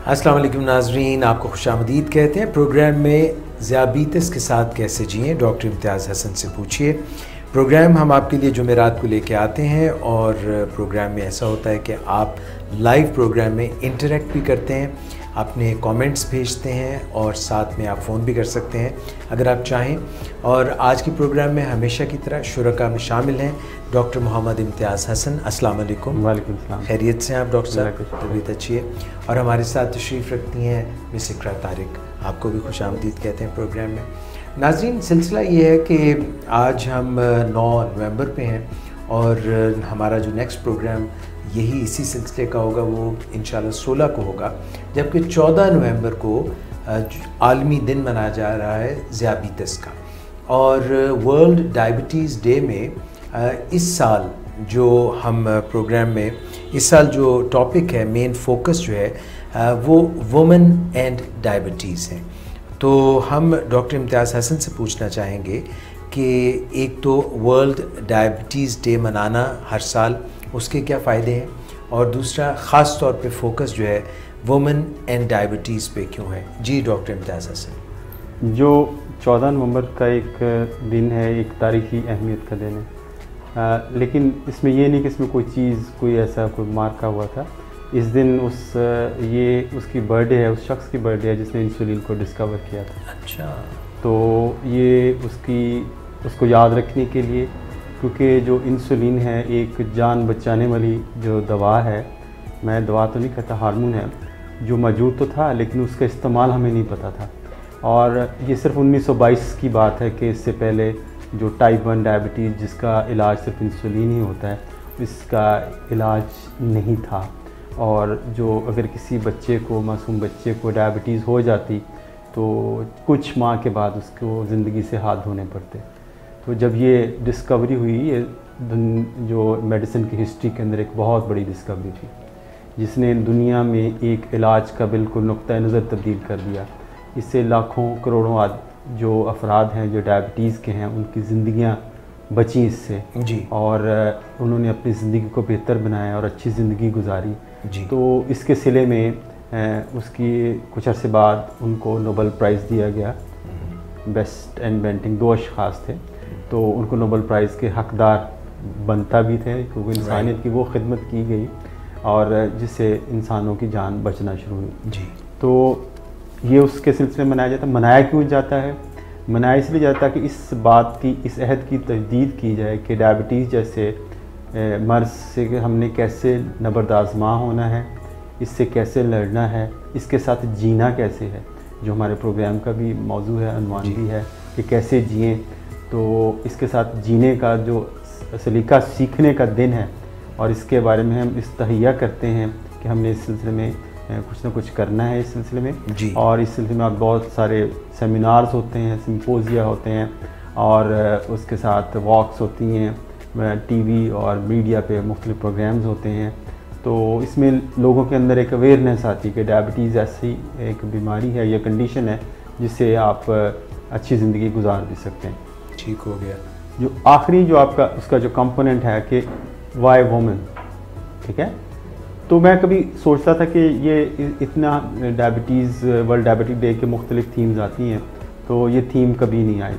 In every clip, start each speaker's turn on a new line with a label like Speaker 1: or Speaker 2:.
Speaker 1: अस्सलाम वालेकुम नाज़रीन, आपको खुशामदीद कहते हैं। प्रोग्राम में ज़ियाबीतस के साथ कैसे जिएं, डॉक्टर इम्तियाज़ हसन से पूछिए। प्रोग्राम हम आपके लिए जुमेरात को लेके आते हैं और प्रोग्राम में ऐसा होता है कि आप लाइव प्रोग्राम में इंटरेक्ट भी करते हैं, अपने कमेंट्स भेजते हैं और साथ में आप फ़ोन भी कर सकते हैं अगर आप चाहें। और आज के प्रोग्राम में हमेशा की तरह शुरका में शामिल हैं डॉक्टर मोहम्मद इम्तियाज़ हसन। अस्सलाम वालेकुम।
Speaker 2: वालेकुम सलाम।
Speaker 1: खैरियत से हैं आप डॉक्टर साहब? तबीयत अच्छी है। और हमारे साथ तशरीफ़ रखती हैं मिस इकरा तारिक, आपको भी खुशामदीद कहते हैं प्रोग्राम में। नाज़रीन, सिलसिला ये है कि आज हम 9 नवंबर पे हैं और हमारा जो नेक्स्ट प्रोग्राम यही इसी सिलसिले का होगा, वो इंशाल्लाह 16 को होगा, जबकि 14 नवंबर को आलमी दिन मनाया जा रहा है ज़ियाबीतस का। और वर्ल्ड डायबिटीज़ डे में इस साल जो हम प्रोग्राम में इस साल जो टॉपिक है, मेन फोकस जो है वो वुमेन एंड डायबिटीज़ है। तो हम डॉक्टर इम्तियाज़ हसन से पूछना चाहेंगे कि एक तो वर्ल्ड डायबिटीज़ डे मनाना हर साल, उसके क्या फ़ायदे हैं, और दूसरा ख़ास तौर पे फोकस जो है वुमेन एंड डायबिटीज़ पे क्यों है। जी डॉक्टर इम्तियाज़ हसन।
Speaker 2: जो 14 नवंबर का एक दिन है, एक तारीख़ी अहमियत का दिन है, लेकिन इसमें ये नहीं कि इसमें कोई चीज़, कोई ऐसा कोई मार्का हुआ था। इस दिन उसकी बर्थडे है, उस शख्स की बर्थडे है जिसने इंसुलिन को डिस्कवर किया था।
Speaker 1: अच्छा।
Speaker 2: तो ये उसको याद रखने के लिए, क्योंकि जो इंसुलिन है एक जान बचाने वाली जो दवा है, मैं दवा तो नहीं कहता, हार्मोन है, जो मौजूद तो था लेकिन उसका इस्तेमाल हमें नहीं पता था। और ये सिर्फ 1922 की बात है कि इससे पहले जो टाइप 1 डायबिटीज़ जिसका इलाज सिर्फ इंसुलिन ही होता है, इसका इलाज नहीं था। और जो अगर किसी बच्चे को, मासूम बच्चे को डायबिटीज़ हो जाती तो कुछ माह के बाद उसको ज़िंदगी से हाथ धोने पड़ते। तो जब ये डिस्कवरी हुई, ये जो मेडिसिन की हिस्ट्री के अंदर एक बहुत बड़ी डिस्कवरी थी, जिसने दुनिया में एक इलाज का बिल्कुल नुक्ता नज़र तब्दील कर दिया। इससे लाखों करोड़ों जो अफराद हैं जो डायबिटीज़ के हैं, उनकी ज़िंदगियां बची इससे जी। और उन्होंने अपनी ज़िंदगी को बेहतर बनाया और अच्छी ज़िंदगी गुजारी जी। तो इसके सिले में उसकी कुछ अरसे बाद उनको नोबेल प्राइज़ दिया गया। बेस्ट इन्वेंटिंग 2 अशख़ास थे, तो उनको नोबेल प्राइज़ के हकदार बनता भी थे, क्योंकि इंसानियत की वो खिदमत की गई और जिससे इंसानों की जान बचना शुरू हुई जी। तो ये उसके सिलसिले में मनाया जाता है। मनाया क्यों जाता है? मनाया इसलिए जाता है कि इस अहद की तजदीद की जाए कि डायबिटीज़ जैसे मर्ज़ से हमने कैसे नबरदाज़मा होना है, इससे कैसे लड़ना है, इसके साथ जीना कैसे है, जो हमारे प्रोग्राम का भी मौजू है, अनवान भी है कि कैसे जिएं। तो इसके साथ जीने का जो सलीका सीखने का दिन है, और इसके बारे में हम इस तहैया करते हैं कि हमने इस सिलसिले में कुछ ना कुछ करना है इस सिलसिले में जी। और इस सिलसिले में आप बहुत सारे सेमिनार्स होते हैं, सिम्पोजिया होते हैं, और उसके साथ वॉक्स होती हैं, टीवी और मीडिया पे मुख्तलिफ प्रोग्राम्स होते हैं। तो इसमें लोगों के अंदर एक अवेयरनेस आती है कि डायबिटीज़ ऐसी एक बीमारी है या कंडीशन है जिससे आप अच्छी ज़िंदगी गुजार भी सकते हैं।
Speaker 1: ठीक हो गया।
Speaker 2: जो आखिरी जो आपका उसका जो कंपोनेंट है कि वाई वुमेन, ठीक है, तो मैं कभी सोचता था कि ये इतना डायबिटीज़ वर्ल्ड डायबिटीज़ डे के मुख्तलिफ थीम्स आती हैं, तो ये थीम कभी नहीं आई।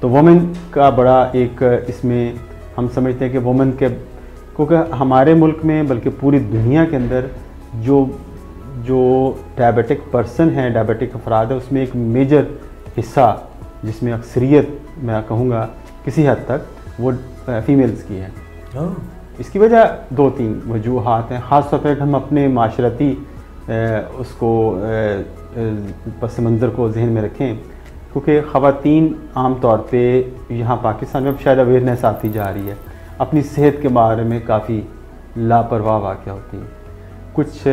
Speaker 2: तो वुमेन का बड़ा एक इसमें हम समझते हैं कि वुमेन के, क्योंकि हमारे मुल्क में बल्कि पूरी दुनिया के अंदर जो डायबिटिक पर्सन है, डायबिटिक अफराद है, उसमें एक मेजर हिस्सा जिसमें अक्सरियत मैं कहूँगा किसी हद तक वो फीमेल्स की है। इसकी वजह 2-3 वजूहात हैं। ख़ास तौर पर हम अपने माशरती उसको पस मंज़र को जहन में रखें, क्योंकि ख़वातीन आम तौर पे यहाँ पाकिस्तान में अब शायद अवेयरनेस आती जा रही है, अपनी सेहत के बारे में काफ़ी लापरवाह वाक़या होती हैं। कुछ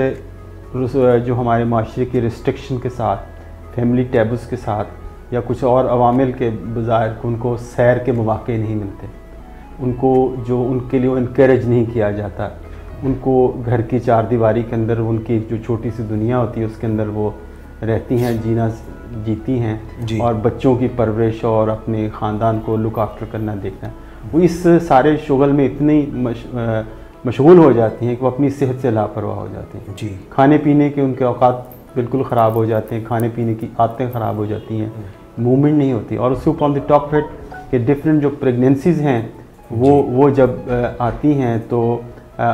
Speaker 2: जो हमारे माशरे की रिस्ट्रिक्शन के साथ, फैमिली टैबूज़ के साथ, या कुछ और अवामिल के बज़ाहिर उनको सैर के मौक़े नहीं मिलते, उनको जो उनके लिए इनकरेज नहीं किया जाता, उनको घर की 4 दीवारी के अंदर उनकी जो छोटी सी दुनिया होती है उसके अंदर वो रहती हैं, जीती हैं, और बच्चों की परवरिश और अपने ख़ानदान को लुक आफ्टर करना, देखना, वो इस सारे शुगल में इतनी मशगूल हो जाती हैं कि वो अपनी सेहत से लापरवाह हो जाती हैं
Speaker 1: जी।
Speaker 2: खाने पीने के उनके औकात बिल्कुल ख़राब हो जाते हैं, खाने पीने की आदतें ख़राब हो जाती हैं, मूवमेंट नहीं होती। और उसके ऊपर ऑन द टॉप हिट के डिफरेंट जो प्रेगनेंसीज हैं वो जब आती हैं तो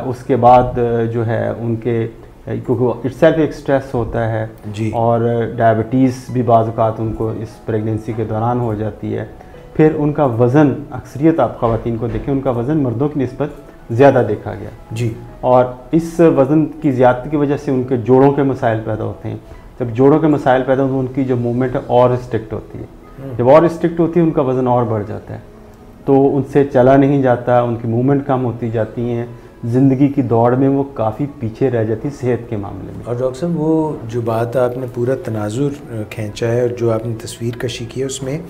Speaker 2: उसके बाद जो है उनके, क्योंकि इट्सेल्फ एक स्ट्रेस होता है
Speaker 1: जी।
Speaker 2: और डायबिटीज़ भी बाज़ औक़ात उनको इस प्रेगनेंसी के दौरान हो जाती है। फिर उनका वज़न, अक्सरियत आप ख़वातीन को देखें, उनका वज़न मर्दों की निस्बत ज़्यादा देखा गया
Speaker 1: जी।
Speaker 2: और इस वज़न की ज़्यादती की वजह से उनके जोड़ों के मसाइल पैदा होते हैं। जब जोड़ों के मसाइल पैदा होते हैं उनकी जो मूवमेंट है और रिस्ट्रिक्ट होती है। जब और रिस्ट्रिक्ट होती है उनका वज़न और बढ़ जाता है, तो उनसे चला नहीं जाता, उनकी मूवमेंट कम होती जाती हैं, ज़िंदगी की दौड़ में वो काफ़ी पीछे रह जाती सेहत के मामले में।
Speaker 1: और डॉक्टर साहब वो जो बात आपने पूरा तनाजुर खींचा है और जो आपने तस्वीर कशी की है उसमें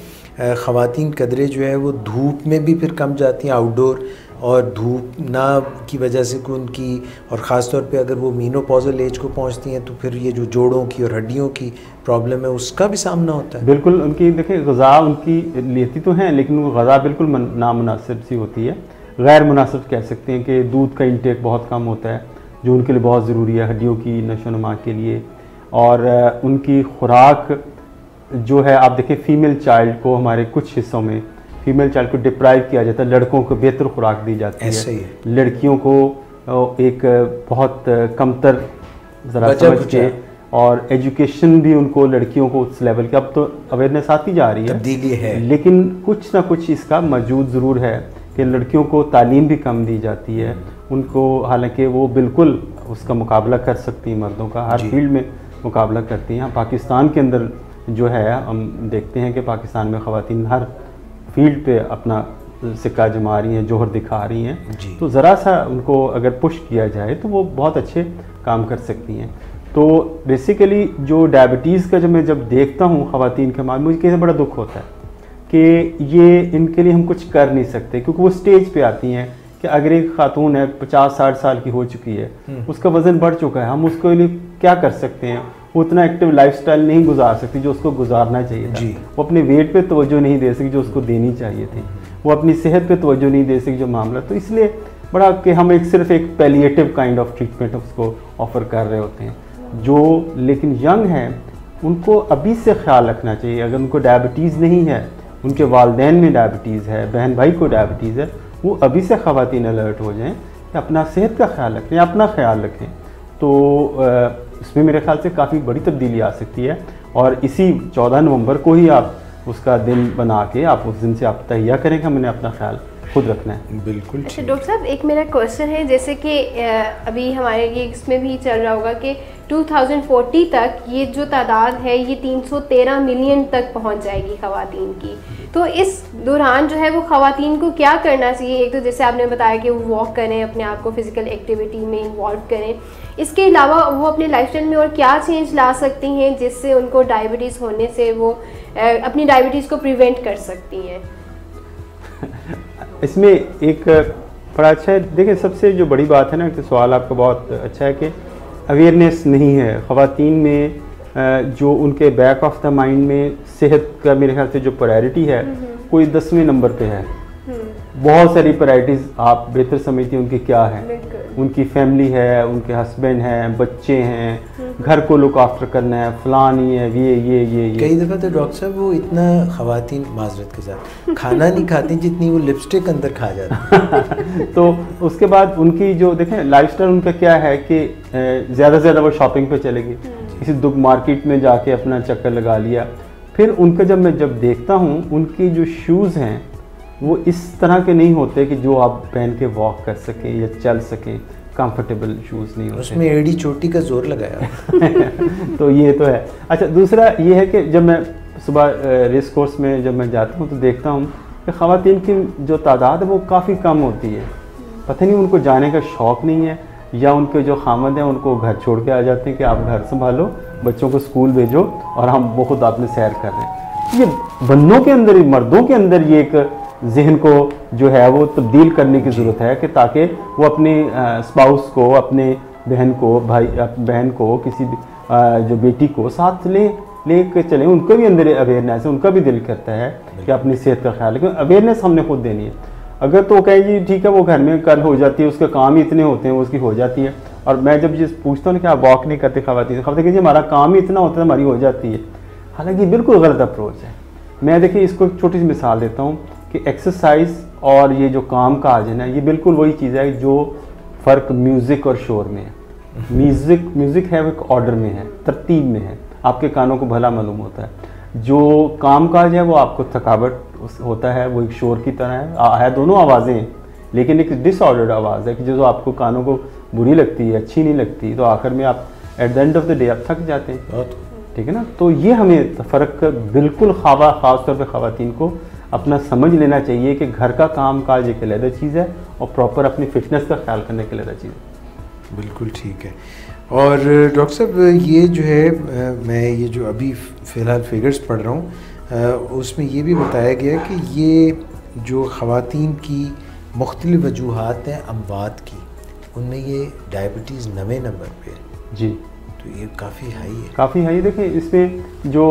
Speaker 1: ख़वातीन कदरे जो है वो धूप में भी फिर कम जाती हैं आउटडोर, और धूप ना की वजह से उनकी, और ख़ास तौर पे अगर वो मीनोपॉज़ल एज को पहुंचती हैं तो फिर ये जो जोड़ों की और हड्डियों की प्रॉब्लम है उसका भी सामना होता है।
Speaker 2: बिल्कुल, उनकी देखिए ग़िज़ा उनकी लेती तो हैं लेकिन वो ग़िज़ा बिल्कुल नामुनासिब सी होती है, गैर मुनासिब कह सकते हैं कि दूध का इंटेक बहुत कम होता है जो उनके लिए बहुत ज़रूरी है हड्डियों की नशोनुमा के लिए। और उनकी खुराक जो है, आप देखें फ़ीमेल चाइल्ड को हमारे कुछ हिस्सों में फ़ीमेल चाइल्ड को डिप्राइव किया जाता है, लड़कों को बेहतर खुराक दी जाती है, लड़कियों को एक बहुत कमतर ज़रा समझ के, और एजुकेशन भी उनको लड़कियों को उस लेवल के, अब तो अवेयरनेस आती जा रही है,
Speaker 1: तब्दीली है,
Speaker 2: लेकिन कुछ ना कुछ इसका मौजूद ज़रूर है कि लड़कियों को तालीम भी कम दी जाती है उनको, हालांकि वो बिल्कुल उसका मुकाबला कर सकती हैं, मर्दों का हर फील्ड में मुकाबला करती हैं। पाकिस्तान के अंदर जो है हम देखते हैं कि पाकिस्तान में ख़वातीन हर फील्ड पे अपना सिक्का जमा रही हैं, जोहर दिखा रही हैं, तो ज़रा सा उनको अगर पुश किया जाए तो वो बहुत अच्छे काम कर सकती हैं। तो बेसिकली जो डायबिटीज़ का मैं जब देखता हूँ ख़वातीन के मामले में, मुझे कैसे बड़ा दुख होता है कि ये इनके लिए हम कुछ कर नहीं सकते, क्योंकि वो स्टेज पे आती हैं कि अगर एक खातून है 50-60 साल की हो चुकी है, उसका वज़न बढ़ चुका है, हम उसके लिए क्या कर सकते हैं, वो उतना एक्टिव लाइफस्टाइल नहीं गुजार सकती जो उसको गुजारना चाहिए था, वो अपने वेट पे तवज्जो नहीं दे सकी जो उसको देनी चाहिए थी, वो अपनी सेहत पे तवज्जो नहीं दे सकी जो मामला, तो इसलिए बड़ा कि हम सिर्फ एक पैलिएटिव काइंड ऑफ ट्रीटमेंट उसको ऑफ़र कर रहे होते हैं। जो लेकिन यंग हैं उनको अभी से ख्याल रखना चाहिए, अगर उनको डायबिटीज़ नहीं है, उनके वालिदैन में डायबिटीज़ है, बहन भाई को डायबिटीज़ है, वो अभी से ख़वातीन अलर्ट हो जाएं कि अपना सेहत का ख्याल रखें, अपना ख्याल रखें, तो इसमें मेरे ख्याल से काफ़ी बड़ी तब्दीली आ सकती है। और इसी 14 नवंबर को ही आप उसका दिन बना के आप उस दिन से आप तैयार करें कि हमने अपना ख्याल खुद रखना है।
Speaker 1: बिल्कुल।
Speaker 3: अच्छा डॉक्टर साहब, एक मेरा क्वेश्चन है, जैसे कि अभी हमारे ये इसमें भी चल रहा होगा कि 2040 तक ये जो तादाद है ये 313 मिलियन तक पहुंच जाएगी ख़वातीन की, तो इस दौरान जो है वो ख़वातीन को क्या करना चाहिए? एक तो जैसे आपने बताया कि वो वॉक करें, अपने आप को फ़िज़िकल एक्टिविटी में इन्वॉल्व करें, इसके अलावा वो अपने लाइफस्टाइल में और क्या चेंज ला सकती हैं जिससे उनको डायबिटीज़ होने से वो अपनी डायबिटीज़ को प्रिवेंट कर सकती हैं?
Speaker 2: इसमें एक बड़ा अच्छा है, देखिए सबसे जो बड़ी बात है ना कि सवाल आपका बहुत अच्छा है कि अवेयरनेस नहीं है ख़वातीन में, जो उनके बैक ऑफ द माइंड में सेहत का मेरे ख्याल से जो प्रायोरिटी है कोई 10वें नंबर पे है। बहुत सारी प्रायोरिटीज़ आप बेहतर समझती हैं उनकी क्या है, उनकी फैमिली है, उनके हस्बैंड हैं, बच्चे हैं, घर को लुक आफ्टर करना है, फलानी है, ये
Speaker 1: कई दफ़ा तो डॉक्टर साहब वो इतना ख़वातीन माजरत के साथ खाना नहीं खाती जितनी वो लिपस्टिक अंदर खा जाती
Speaker 2: तो उसके बाद उनकी जो देखें लाइफस्टाइल उनका क्या है कि ज़्यादा से ज़्यादा वो शॉपिंग पे चलेगी, किसी दुख मार्केट में जाके अपना चक्कर लगा लिया। फिर उनका मैं जब देखता हूँ उनकी जो शूज़ हैं वो इस तरह के नहीं होते कि जो आप पहन के वॉक कर सकें या चल सकें, कंफर्टेबल शूज़ नहीं होते,
Speaker 1: उसमें एड़ी चोटी का जोर लगाया
Speaker 2: तो ये तो है। अच्छा, दूसरा ये है कि जब मैं सुबह रेस कोर्स में जब मैं जाता हूँ तो देखता हूँ कि ख़वातीन की जो तादाद है वो काफ़ी कम होती है, पता नहीं उनको जाने का शौक़ नहीं है या उनके जो खामद हैं उनको घर छोड़ के आ जाते हैं कि आप घर संभालो, बच्चों को स्कूल भेजो और हम वो खुद आपने सैर कर रहे हैं। ये बंदों के अंदर, मर्दों के अंदर ये एक जहन को जो है वो तब्दील करने की ज़रूरत है कि ताकि वो अपने स्पाउस को, अपने बहन को, बहन को, किसी जो बेटी को साथ ले के चलें। उनको भी अंदर अवेयरनेस है, उनका भी दिल करता है कि अपनी सेहत का ख्याल रखें, अवेयरनेस हमने खुद देनी है। अगर तो कहेंगे ठीक है वो घर में कल हो जाती है, उसके काम ही इतने होते हैं, वो उसकी हो जाती है। और मैं जब ये पूछता हूँ कि आप वॉक नहीं करते खवातीन, खवातीन कि हमारा काम ही इतना होता है हमारी हो जाती है। हालांकि बिल्कुल गलत अप्रोच है। मैं देखिए इसको एक छोटी सी मिसाल देता हूँ कि एक्सरसाइज और ये जो काम काज है ना, ये बिल्कुल वही चीज़ है जो फ़र्क म्यूज़िक और शोर में है। म्यूज़िक है वो एक ऑर्डर में है, तरतीब में है, आपके कानों को भला मालूम होता है। जो काम काज है वो आपको थकावट होता है, वो एक शोर की तरह है दोनों आवाज़ें हैं, लेकिन एक डिसऑर्डर्ड आवाज़ है कि जो आपको कानों को बुरी लगती है, अच्छी नहीं लगती, तो आखिर में आप at the end of the day आप थक जाते हैं। ठीक है ना। तो ये हमें फ़र्क बिल्कुल ख़ास तौर पे ख़वातीन को अपना समझ लेना चाहिए कि घर का काम काज एक अलग चीज़ है और प्रॉपर अपनी फ़िटनेस का ख्याल करने के अलग चीज़ है।
Speaker 1: बिल्कुल ठीक है। और डॉक्टर साहब ये जो है मैं ये जो अभी फ़िलहाल फिगर्स पढ़ रहा हूँ उसमें ये भी बताया गया कि ये जो ख़वातीन की मुख्तलिफ़ वजूहात हैं अमवात की, उनमें ये डायबिटीज़ 9वें नंबर पे है
Speaker 2: जी।
Speaker 1: तो ये काफ़ी हाई है,
Speaker 2: काफ़ी हाई। देखिए इसमें जो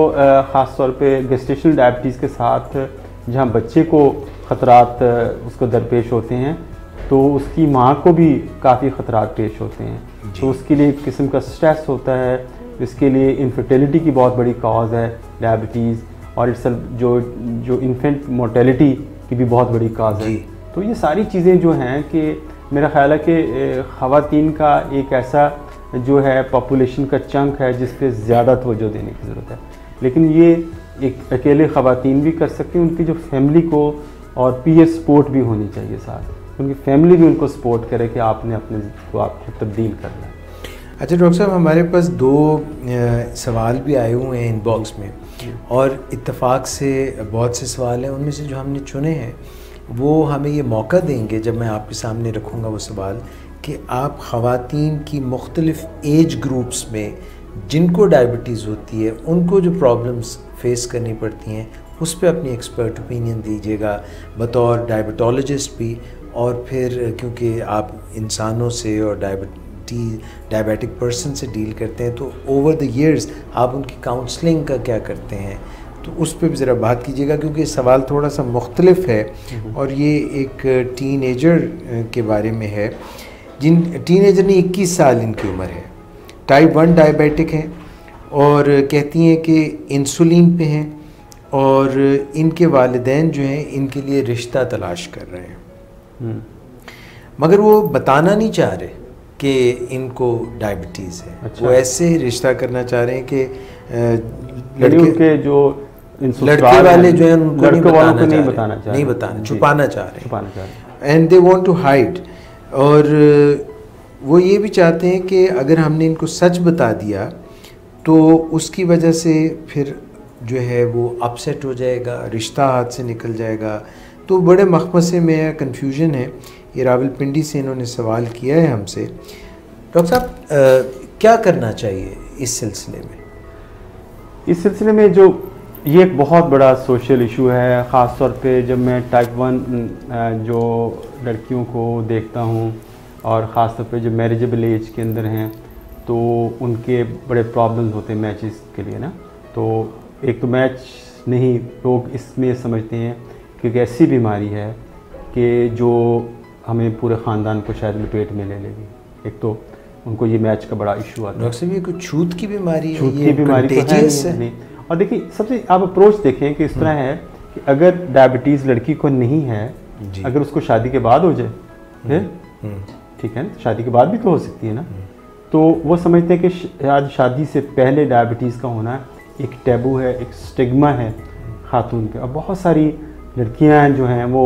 Speaker 2: ख़ास तौर पे गेस्टेशनल डायबिटीज़ के साथ जहाँ बच्चे को ख़तरात उसको दरपेश होते हैं, तो उसकी माँ को भी काफ़ी ख़तरात पेश होते हैं। तो उसके लिए एक किस्म का स्ट्रेस होता है, इसके लिए इनफर्टिलिटी की बहुत बड़ी कॉज है डायबिटीज़, और इट्स जो इन्फेंट मोर्टेलिटी की भी बहुत बड़ी कॉज है। तो ये सारी चीज़ें जो हैं कि मेरा ख्याल है कि ख़वातीन का एक ऐसा जो है पॉपुलेशन का चंक है जिस पे ज़्यादा तवज्जो देने की ज़रूरत है। लेकिन ये एक अकेले ख़वातीन भी कर सकती हैं, उनकी जो फैमिली को और पीयर सपोर्ट भी होनी चाहिए साथ, उनकी फैमिली भी उनको सपोर्ट करे कि आपने अपने को आपको तब्दील करना है।
Speaker 1: अच्छा डॉक्टर साहब, हमारे पास 2 सवाल भी आए हुए हैं इनबॉक्स में, और इत्तेफाक से बहुत से सवाल हैं, उनमें से जो हमने चुने हैं वो हमें ये मौका देंगे जब मैं आपके सामने रखूँगा वो सवाल कि आप ख़वातीन की मुख्तलिफ़ एज ग्रुप्स में जिनको डायबिटीज़ होती है उनको जो प्रॉब्लम्स फेस करनी पड़ती हैं उस पर अपनी एक्सपर्ट ओपिनियन दीजिएगा बतौर डायबिटोलॉजिस्ट भी, और फिर क्योंकि आप इंसानों से और डायबिटिक पर्सन से डील करते हैं तो ओवर द इयर्स आप उनकी काउंसलिंग का क्या करते हैं, तो उस पर भी ज़रा बात कीजिएगा क्योंकि सवाल थोड़ा सा मुख्तलिफ है और ये एक टीनेजर के बारे में है। जिन टीनेजर ने 21 साल इनकी उम्र है, टाइप 1 डायबिटिक हैं और कहती हैं कि इंसुलिन पे हैं, और इनके वालिदैन जो हैं इनके लिए रिश्ता तलाश कर रहे हैं, मगर वो बताना नहीं चाह रहे कि इनको डायबिटीज़ है। अच्छा। वो ऐसे रिश्ता करना चाह रहे हैं कि
Speaker 2: लड़के जो
Speaker 1: लड़के वाले जो हैं उनको नहीं
Speaker 2: बताना,
Speaker 1: छुपाना चाह रहे हैं, and they want to hide. और वो ये भी चाहते हैं कि अगर हमने इनको सच बता दिया तो उसकी वजह से फिर जो है वो अपसेट हो जाएगा, रिश्ता हाथ से निकल जाएगा। तो बड़े मखमसे में है, कन्फ्यूजन है। ये रावलपिंडी से इन्होंने सवाल किया है हमसे। डॉक्टर साहब क्या करना चाहिए इस सिलसिले में?
Speaker 2: इस सिलसिले में जो ये एक बहुत बड़ा सोशल इशू है, ख़ास तौर पे जब मैं टाइप 1 जो लड़कियों को देखता हूँ और ख़ास तौर पे जो मैरिजेबल एज के अंदर हैं तो उनके बड़े प्रॉब्लम्स होते हैं मैचेस के लिए ना। तो एक तो मैच नहीं, लोग इसमें समझते हैं कि एक ऐसी बीमारी है कि जो हमें पूरे ख़ानदान को शायद लपेट में ले लेगी। एक तो उनको ये मैच का बड़ा इशू आता है।
Speaker 1: डॉक्टर साहब ये कुछ छूत की बीमारी है?
Speaker 2: छूत की बीमारी तो है नहीं। और देखिए सबसे आप अप्रोच देखें कि इस तरह है कि अगर डायबिटीज़ लड़की को नहीं है, अगर उसको शादी के बाद हो जाए, ठीक है, शादी के बाद भी तो हो सकती है ना, तो वो समझते हैं कि शादी से पहले डायबिटीज़ का होना एक टैबू है, एक स्टिग्मा है खातून पे। और बहुत सारी लड़कियां जो हैं वो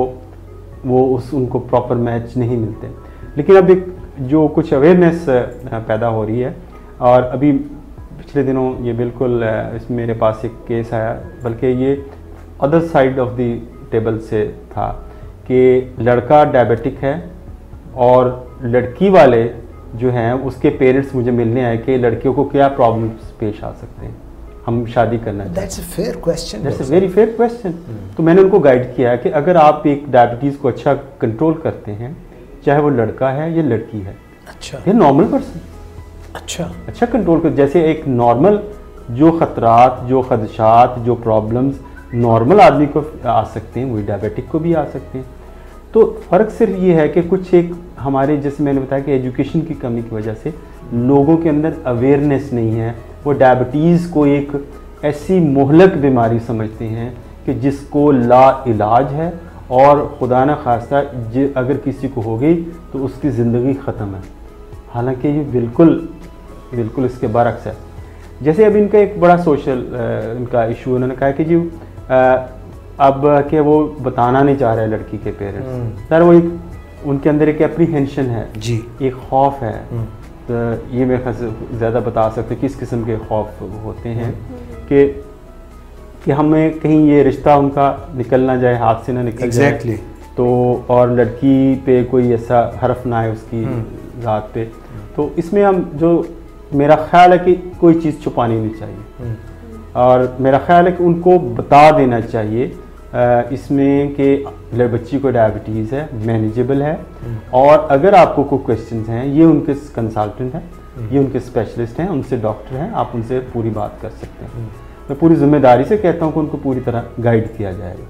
Speaker 2: उनको प्रॉपर मैच नहीं मिलते। लेकिन अब एक जो कुछ अवेयरनेस पैदा हो रही है, और अभी पिछले दिनों ये बिल्कुल इसमें मेरे पास एक केस आया, बल्कि ये other side of the table से था कि लड़का डायबिटिक है और लड़की वाले जो हैं उसके पेरेंट्स मुझे मिलने आए कि लड़कियों को क्या प्रॉब्लम्स पेश आ सकते हैं, हम शादी करना चाहते हैं।
Speaker 1: That's a fair question.
Speaker 2: That's a very fair question. तो मैंने उनको गाइड किया कि अगर आप एक डायबिटीज़ को अच्छा कंट्रोल करते हैं, चाहे वो लड़का है या लड़की है,
Speaker 1: अच्छा,
Speaker 2: ये नॉर्मल पर्सन अच्छा कंट्रोल कर, जैसे एक नॉर्मल जो ख़तरात, जो खदशात, जो प्रॉब्लम्स नॉर्मल आदमी को आ सकते हैं वही डायबिटिक को भी आ सकते हैं। तो फ़र्क सिर्फ ये है कि कुछ एक हमारे, जैसे मैंने बताया कि एजुकेशन की कमी की वजह से लोगों के अंदर अवेयरनेस नहीं है। वो डायबिटीज़ को एक ऐसी मुहलक बीमारी समझते हैं कि जिसको ला इलाज है, और खुदा न खास्ता अगर किसी को हो गई तो उसकी ज़िंदगी ख़त्म है। हालांकि ये बिल्कुल इसके बरक्स है। जैसे अब इनका एक बड़ा सोशल इनका इशू, उन्होंने कहा कि जी अब कि वो बताना नहीं चाह रहे लड़की के पेरेंट्स, सर वो एक उनके अंदर एक एप्रीहेंशन है जी, एक खौफ है। तो ये मेरे ख्याल से ज़्यादा बता सकते किस किस्म के खौफ होते हैं कि हमें कहीं ये रिश्ता उनका निकल ना जाए, हाथ से ना निकल जाए, तो और लड़की पे कोई ऐसा हरफ ना आए उसकी ज़ात पे। तो इसमें हम जो मेरा ख्याल है कि कोई चीज़ छुपानी नहीं चाहिए, और मेरा ख्याल है कि उनको बता देना चाहिए इसमें कि बच्ची को डायबिटीज़ है, मैनेजेबल है, और अगर आपको कोई क्वेश्चंस हैं, ये उनके कंसल्टेंट हैं, ये उनके स्पेशलिस्ट हैं, उनसे डॉक्टर हैं, आप उनसे पूरी बात कर सकते हैं। मैं पूरी जिम्मेदारी से कहता हूँ कि उनको पूरी तरह गाइड किया जाएगा,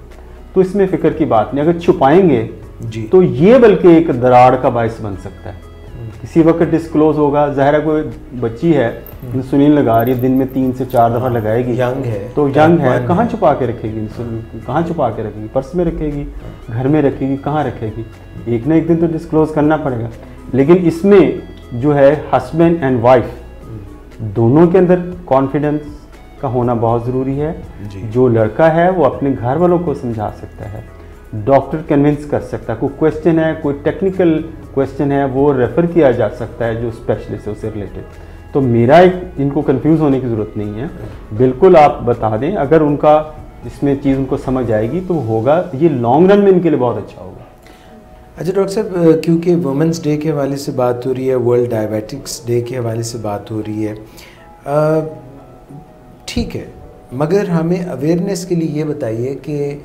Speaker 2: तो इसमें फ़िक्र की बात नहीं। अगर छुपाएंगे जी तो ये बल्कि एक दरार का बायस बन सकता है। किसी वक्त डिस्क्लोज होगा, ज़ाहिर है कोई बच्ची है इंसुलिन लगा रही है, दिन में 3 से 4 दफ़ा लगाएगी,
Speaker 1: यंग है
Speaker 2: तो यंग है, कहाँ छुपा के रखेगी इंसुलिन, कहाँ छुपा के रखेगी, पर्स में रखेगी, घर में रखेगी, कहाँ रखेगी, एक ना एक दिन तो डिस्क्लोज करना पड़ेगा। लेकिन इसमें जो है हस्बैंड एंड वाइफ दोनों के अंदर कॉन्फिडेंस का होना बहुत ज़रूरी है। जो लड़का है वो अपने घर वालों को समझा सकता है, डॉक्टर कन्विंस कर सकता है, कोई क्वेश्चन है, कोई टेक्निकल क्वेश्चन है, वो रेफ़र किया जा सकता है जो स्पेशलिस्ट है उससे रिलेटेड। तो मेरा इनको कंफ्यूज होने की ज़रूरत नहीं है, बिल्कुल आप बता दें, अगर उनका इसमें चीज़ उनको समझ आएगी तो होगा, ये लॉन्ग रन में इनके लिए बहुत अच्छा होगा।
Speaker 1: अच्छा डॉक्टर साहब, क्योंकि वुमेंस डे के हवाले से बात हो रही है, वर्ल्ड डायबिटिक्स डे के हवाले से बात हो रही है, ठीक है, मगर हमें अवेयरनेस के लिए ये बताइए कि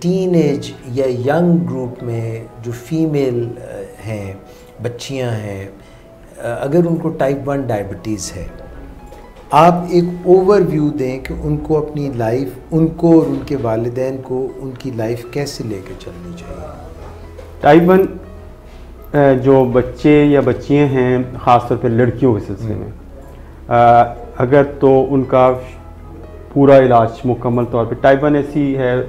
Speaker 1: टीन एज या यंग ग्रुप में जो फीमेल हैं, बच्चियां हैं, अगर उनको टाइप 1 डायबिटीज़ है, आप एक ओवरव्यू दें कि उनको अपनी लाइफ, उनको और उनके वालिदैन को उनकी लाइफ कैसे लेके चलनी चाहिए।
Speaker 2: टाइप 1 जो बच्चे या बच्चियां हैं, ख़ासतौर पर लड़कियों के सिलसिले में, अगर तो उनका पूरा इलाज मुकम्मल तौर पे, टाइप 1 ऐसी है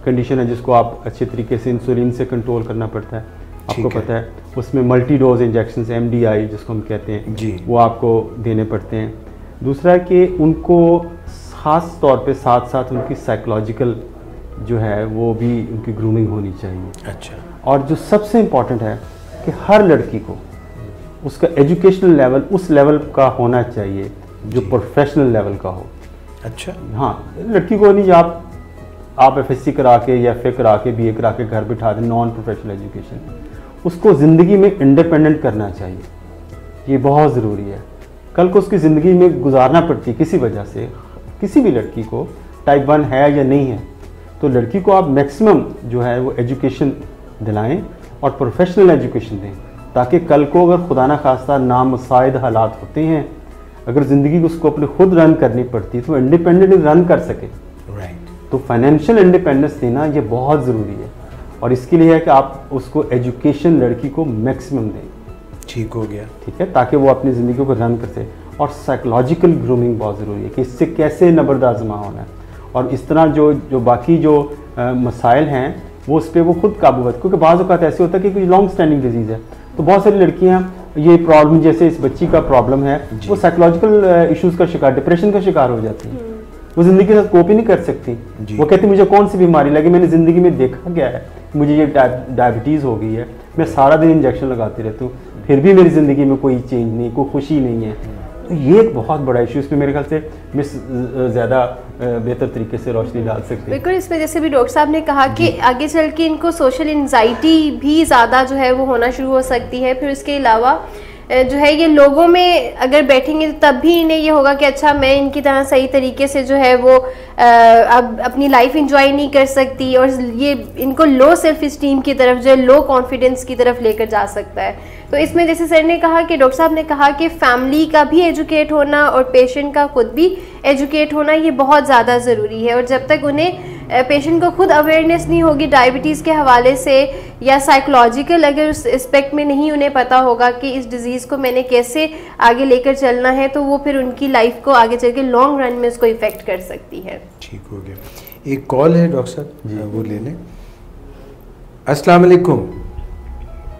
Speaker 2: कंडीशन है जिसको आप अच्छे तरीके से इंसुलिन से कंट्रोल करना पड़ता है, आपको पता है, उसमें मल्टी डोज इंजेक्शन MDI जिसको हम कहते हैं जी, वो आपको देने पड़ते हैं। दूसरा कि उनको ख़ास तौर पे साथ साथ उनकी साइकोलॉजिकल जो है वो भी उनकी ग्रूमिंग होनी चाहिए।
Speaker 1: अच्छा, और
Speaker 2: जो सबसे इम्पॉर्टेंट है कि हर लड़की को उसका एजुकेशनल लेवल उस लेवल का होना चाहिए जो प्रोफेशनल लेवल का हो।
Speaker 1: अच्छा,
Speaker 2: हाँ, लड़की को नहीं आप FSC करा के या FA करा के BA करा के घर बिठा दें, नॉन प्रोफेशनल एजुकेशन, उसको ज़िंदगी में इंडिपेंडेंट करना चाहिए, ये बहुत ज़रूरी है। कल को उसकी ज़िंदगी में गुजारना पड़ती किसी वजह से, किसी भी लड़की को टाइप 1 है या नहीं है, तो लड़की को आप मैक्सिमम जो है वो एजुकेशन दिलाएं और प्रोफेशनल एजुकेशन दें, ताकि कल को अगर खुदा न खास्ता नामुसाइद हालात होते हैं, अगर ज़िंदगी उसको अपने खुद रन करनी पड़ती है तो इंडिपेंडेंटली रन कर सके। तो फाइनेंशियल इंडिपेंडेंस देना ये बहुत ज़रूरी है, और इसके लिए है कि आप उसको एजुकेशन लड़की को मैक्सिमम दें।
Speaker 1: ठीक हो गया,
Speaker 2: ठीक है, ताकि वो अपनी ज़िंदगी को रन कर सके। और साइकोलॉजिकल ग्रूमिंग बहुत ज़रूरी है कि इससे कैसे नबरदाज़मा होना है, और इस तरह जो बाकी जो मसाइल हैं वो उस पर वो खुद काबू करते, क्योंकि बाज़ औक़ात ऐसे होता है कि कोई लॉन्ग स्टैंडिंग डिजीज़ है, तो बहुत सारी लड़कियाँ ये प्रॉब्लम, जैसे इस बच्ची का प्रॉब्लम है, वो साइकोलॉजिकल इश्यूज़ का शिकार, डिप्रेशन का शिकार हो जाती है, वो ज़िंदगी के साथ कोप ही नहीं कर सकती। वो कहती मुझे कौन सी बीमारी लगी, मैंने ज़िंदगी में देखा गया है, मुझे ये डायबिटीज़ हो गई है, मैं सारा दिन इंजेक्शन लगाती रहती हूँ, फिर भी मेरी ज़िंदगी में कोई चेंज नहीं, कोई खुशी नहीं है। तो ये एक बहुत बड़ा इशू, इसमें मेरे ख्याल से मिस ज़्यादा बेहतर तरीके से रोशनी डाल सकती है।
Speaker 3: बिल्कुल, इसमें जैसे भी डॉक्टर साहब ने कहा कि आगे चल के इनको सोशल एंजाइटी भी ज़्यादा जो है वो होना शुरू हो सकती है। फिर इसके अलावा जो है ये लोगों में अगर बैठेंगे तो तब भी इन्हें ये होगा कि अच्छा मैं इनकी तरह सही तरीके से जो है वो अब अपनी लाइफ एंजॉय नहीं कर सकती, और ये इनको लो सेल्फ इस्टीम की तरफ, जो है लो कॉन्फिडेंस की तरफ लेकर जा सकता है। तो इसमें जैसे सर ने कहा कि डॉक्टर साहब ने कहा कि फैमिली का भी एजुकेट होना और पेशेंट का खुद भी एजुकेट होना ये बहुत ज़्यादा ज़रूरी है, और जब तक उन्हें पेशेंट को खुद अवेयरनेस नहीं होगी डायबिटीज़ के हवाले से, या साइकोलॉजिकल अगर उस एस्पेक्ट में नहीं उन्हें पता होगा कि इस डिज़ीज़ को मैंने कैसे आगे लेकर चलना है, तो वो फिर उनकी लाइफ को आगे चल के लॉन्ग रन में उसको इफ़ेक्ट कर सकती है।
Speaker 1: ठीक हो गया। एक कॉल है डॉक्टर साहब, वो ले लें। अस्सलाम वालेकुम।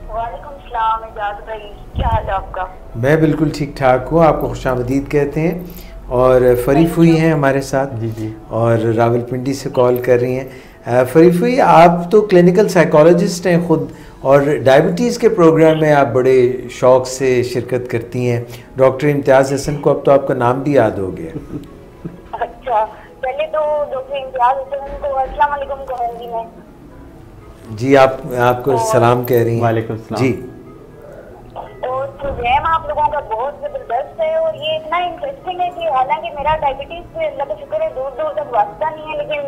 Speaker 4: वालेकुम सलाम, इजाज़त भाई, क्या हाल है आपका?
Speaker 1: मैं बिल्कुल ठीक ठाक हूँ, आपको खुशामदीद कहते हैं। और फरीफ हुई हैं हमारे साथ
Speaker 2: जी
Speaker 1: और रावलपिंडी से कॉल कर रही हैं। फरीफ हुई, आप तो क्लिनिकल साइकोलॉजिस्ट हैं खुद, और डायबिटीज़ के प्रोग्राम में आप बड़े शौक़ से शिरकत करती हैं। डॉक्टर इम्तियाज़ हसन को अब तो आपका नाम भी याद हो गया।
Speaker 4: अच्छा, पहले तो डॉक्टर इम्तियाज़ हसन को अस्सलाम वालेकुम कहूँगी मैं।
Speaker 1: जी, आपको सलाम कह रही हैं।
Speaker 2: वालेकुम सलाम
Speaker 1: जी।
Speaker 4: और प्रोग्राम आप लोगों का बहुत ज़बरदस्त है, और ये इतना इंटरेस्टिंग है कि हालांकि मेरा डायबिटीज़ से अल्लाह का शुक्र है दूर दूर तक वास्ता नहीं है, लेकिन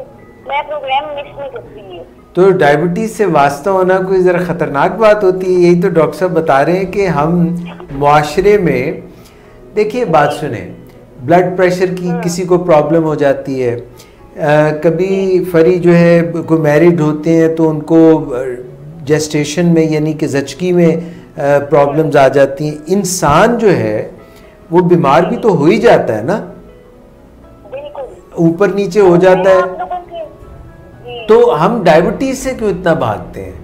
Speaker 4: मैं प्रोग्राम मिस नहीं करती है।
Speaker 1: तो डायबिटीज़ से वास्ता होना कोई ज़रा ख़तरनाक बात होती है, यही तो डॉक्टर साहब बता रहे हैं कि हम मुआशरे में, देखिए बात सुने, ब्लड प्रेशर की किसी को प्रॉब्लम हो जाती है, कभी फरी जो है कोई मैरिड होते हैं तो उनको जेस्टेशन में यानी कि जचकी में प्रॉब्लम्स आ जाती हैं। इंसान जो है वो बीमार भी तो हो ही जाता है ना, ऊपर नीचे हो जाता है, तो हम डायबिटीज से क्यों इतना भागते हैं?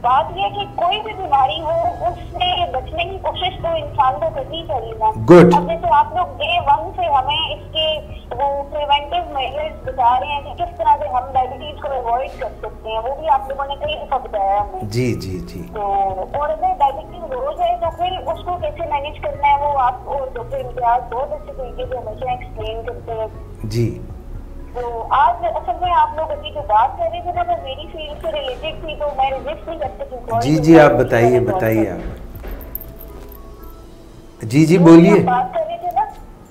Speaker 4: बात यह कि कोई भी बीमारी हो उससे बचने की कोशिश तो इंसान को करनी चाहिए ना।
Speaker 1: गुड।
Speaker 4: अब जैसे आप लोग डे 1 से हमें इसके वो प्रिवेंटिव मेजर्स बता रहे हैं कि किस तरह से हम डायबिटीज को अवॉइड कर सकते हैं, वो भी आप लोगों ने कई दफा बताया हमें।
Speaker 1: जी जी जी।
Speaker 4: तो और अगर डायबिटीज हो जाए तो फिर उसको कैसे मैनेज करना है, वो आप और डॉक्टर इम्तियाज बहुत अच्छे तरीके से हमेशा एक्सप्लेन करते हैं।
Speaker 1: जी।
Speaker 4: तो आज असल में आप लोग अभी जो बात कर रहे थे ना, वो मेरी फील्ड से रिलेटेड थी, तो मैं रेजिस्ट नहीं कर सकती।
Speaker 1: जी जी, आप बताइए बताइए आप। जी जी बोलिए।
Speaker 4: बात कर रहे थे ना,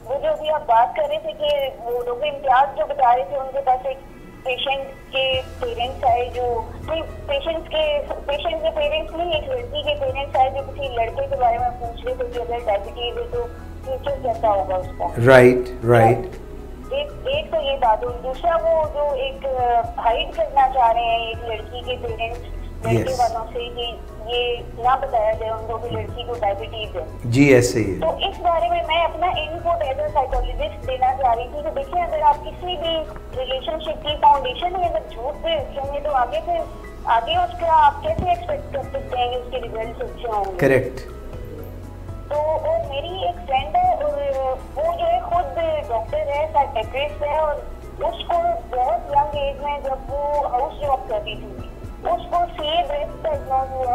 Speaker 4: वो जो अभी आप बात कर रहे थे कि वो डॉक्टर इम्तियाज जो बता रहे थे, उनके पास एक पेशेंट के पेरेंट्स आए, जो पेशेंट के पेरेंट्स नहीं, एक लड़की के पेरेंट्स आए जो किसी लड़के के बारे में पूछ रहे थे कि अगर डायबिटीज है तो फ्यूचर कैसा होगा उसका।
Speaker 1: Right right.
Speaker 4: एक तो ये बात हुई, दूसरा वो जो एक हाइड करना चाह रहे हैं एक लड़की के पेरेंट्स लड़के वालों से कि ये ना बताया जाए उनको कि लड़की को डायबिटीज है।
Speaker 1: जी ऐसे ही है।
Speaker 4: तो इस बारे में मैं अपना इनपुट एज अ साइकोलॉजिस्ट देना चाह रही थी कि देखिए, अगर आप किसी भी रिलेशनशिप की फाउंडेशन में अगर झूठ पे रखेंगे तो आगे उसका आप कैसे एक्सपेक्ट कर सकते हैं कि उसके रिजल्ट अच्छे होंगे।
Speaker 1: करेक्ट।
Speaker 4: तो और मेरी एक फ्रेंड है, और वो जो है खुद डॉक्टर है, साइकियाट्रिस्ट है, और उसको बहुत यंग एज में जब वो हाउस जॉब करती थी उसको सीए ब्रेस्ट डायग्नोज हुआ।